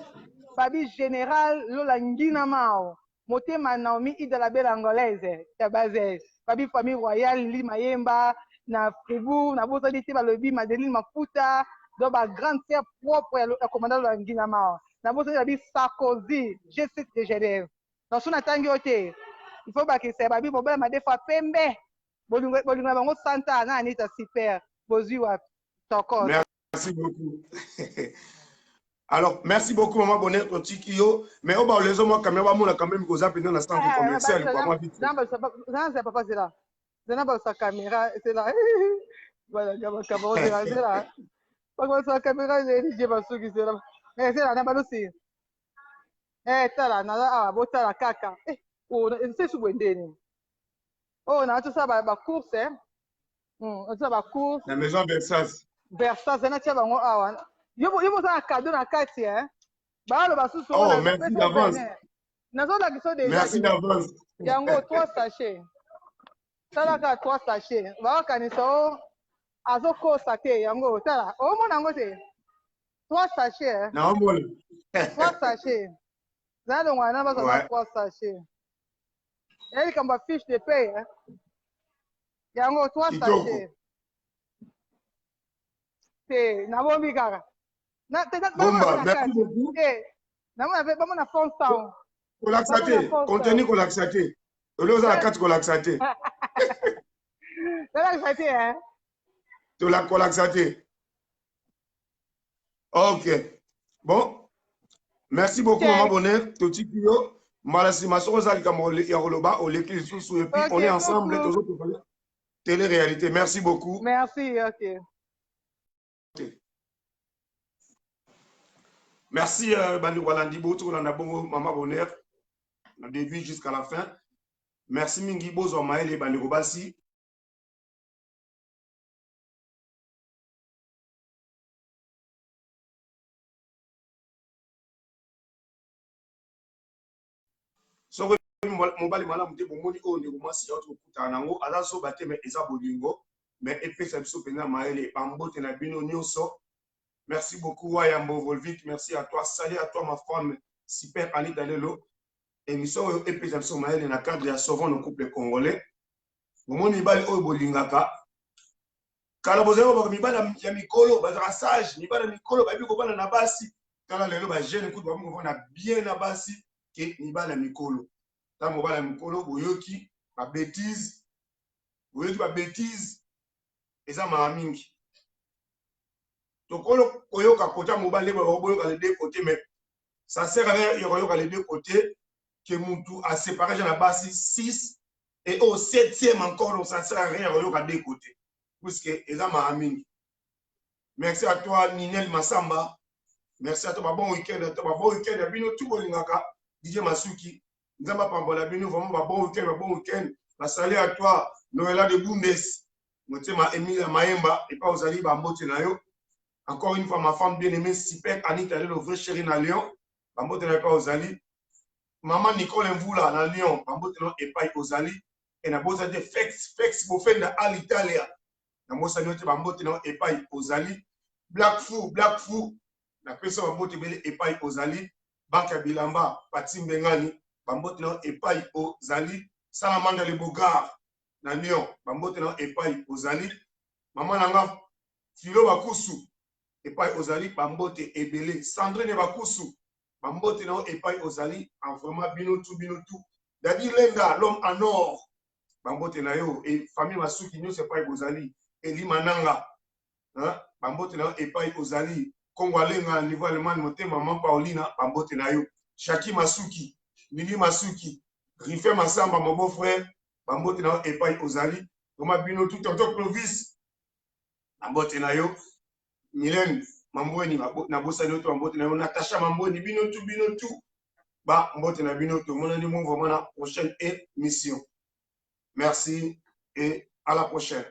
Babi général Lola Ngina Mao. Motema Naomi Ida la belle angolaise. Tabaze. Babi famille royale Li Mayemba. Na Fribourg. Na bosani te balobi Madeline Mafuta. Donc ba grande sœur propre ya commandant Lola Ngina Mao. Na bosani babi Sarkozy. G7 de Genève. Dans son atangi ote. Il faut ba que c'est babi mobile ma defa pembe. Bolinga bango Santa na Anita super. Boziwa Tokos. Merci beaucoup. Alors, merci beaucoup, Maman Bonheur, ton tikio. Mais on va les hommes quand même cause à dans l'instant commercial. C'est pas facile là. C'est là sa caméra, c'est là. Voilà, c'est là. Pas sa caméra, j'ai pas su qui c'est là. C'est là, n'a pas aussi. T'as là, n'a pas la caca. Oh, c'est sous Wendeni. Oh, on a tout ça, course, hein. Ça va course. La maison Versace. Versace, c'est là, ah, yo ça un cadeau na kati hein ba lo ba susu oh merci d'avance nazo la kiso déjà merci d'avance yango 3 sachets tala ka 3 sachets ba kanisa azo ko sate yango tala o mo nango te 3 sachets na omole 3 sachets za lo ngwana ba za 3 sachets elle comme fiche de paie hein yango 3 sachets te na bombi kaka Bomba, merci beaucoup. Na fond town. Colaxaté, contenu colaxaté. Au lieu de la carte colaxaté. Colaxaté, hein? De la colaxaté. Ok. Bon. Merci beaucoup, Maman Bonheur. Toti Kyo. Malasi Maso Zali Kamole Yaroloba, on l'écrit sous et puis on est ensemble. Télé-réalité. Merci beaucoup. Merci, ok. Merci, Bani Walandibo, tout le monde, Maman Bonheur, du début jusqu'à la fin. Merci, Mingi Bozo Maël et Bani Robassi. So, mobali malamu te bomoni o ndeko mwasi autre kutana nango ala so bate mais eza bolingo mais epesa biso pena maele pambote na bino nyonso. Merci beaucoup, Wayambo Volvic. Merci à toi. Salut à toi, ma femme. Super Ali Dalelo. Émission épisode sur Maël dans le cadre de Sauvons nos couples congolais. Mon Nibali Obolingaka. Kalabozo, Nibali Yamikolo, Badrassage, Nibali Mikolo, Babi Kobana Nabasi. Kala Lelo, Jeune Coup, on a bien Nabasi, et Nibali Mikolo. Là, Mobala Mikolo, Boyoki, ma bêtise. Boyoki, ma bêtise. Et ça m'a amingi. Donc, on a côté mobile, on a les deux côtés, mais ça sert à rien, il y a les deux côtés, que Moutou a séparé la base 6 et au 7e encore, donc ça sert à rien, il y a les deux côtés. Puisque, ils ont ma merci à toi, Ninel Massamba. Merci à toi, bon week-end, bon week-end, bino tout le monde, DJ Masuki. Nous avons pas bon week-end, bon week-end. Salut à toi, Noëlla de Bundes, Motema Emile Maemba, et pas aux alliés, Bambote Nayo. Encore une fois, ma femme bien-aimée, Sipek, Anita, le vrai chéri na Lyon, Bambote Nayo, pas aux alliés. Maman Nicole Mvoula, na Lyon, Bambote Nayo, et pas aux alliés. Et na bosa de Fex, Bofenda, à l'Italie. Na mosa nyote, Bambote Nayo, et pas aux alliés. Black Fou, na pesa Bambote Bele, et pas aux alliés. Banka Bilamba, Patim Bengani, Bambote Nayo, et pas aux alliés. Salamanda le Bogar. Na Lyon, Bambote na epai ozali. Maman nanga Filo Bakusu, epai ozali, Bambote ebele. Sandrine Bakusu, Bambote na epai ozali. En vraiment binotu. Dadi Lenga, l'homme en or, Bambote na yo. Et famille Masuki, nous epai ozali. Eli Mananga, hein? Bambote na epai ozali. Kongo Alenga, niveau allemand, moté maman Paulina, Bambote na yo. Shaki Masuki, Mili Masuki, Rife Masamba, mon beau-frère. Bambote na epai ozali. Koma bino tout tonton Clovis. Bambote na yo. Mylène Mambweni na bosa nyoto Bambote na yo. Natacha Mambweni bino tout. Ba Bambote na bino tout. Mon vraiment la prochaine émission. Merci et à la prochaine.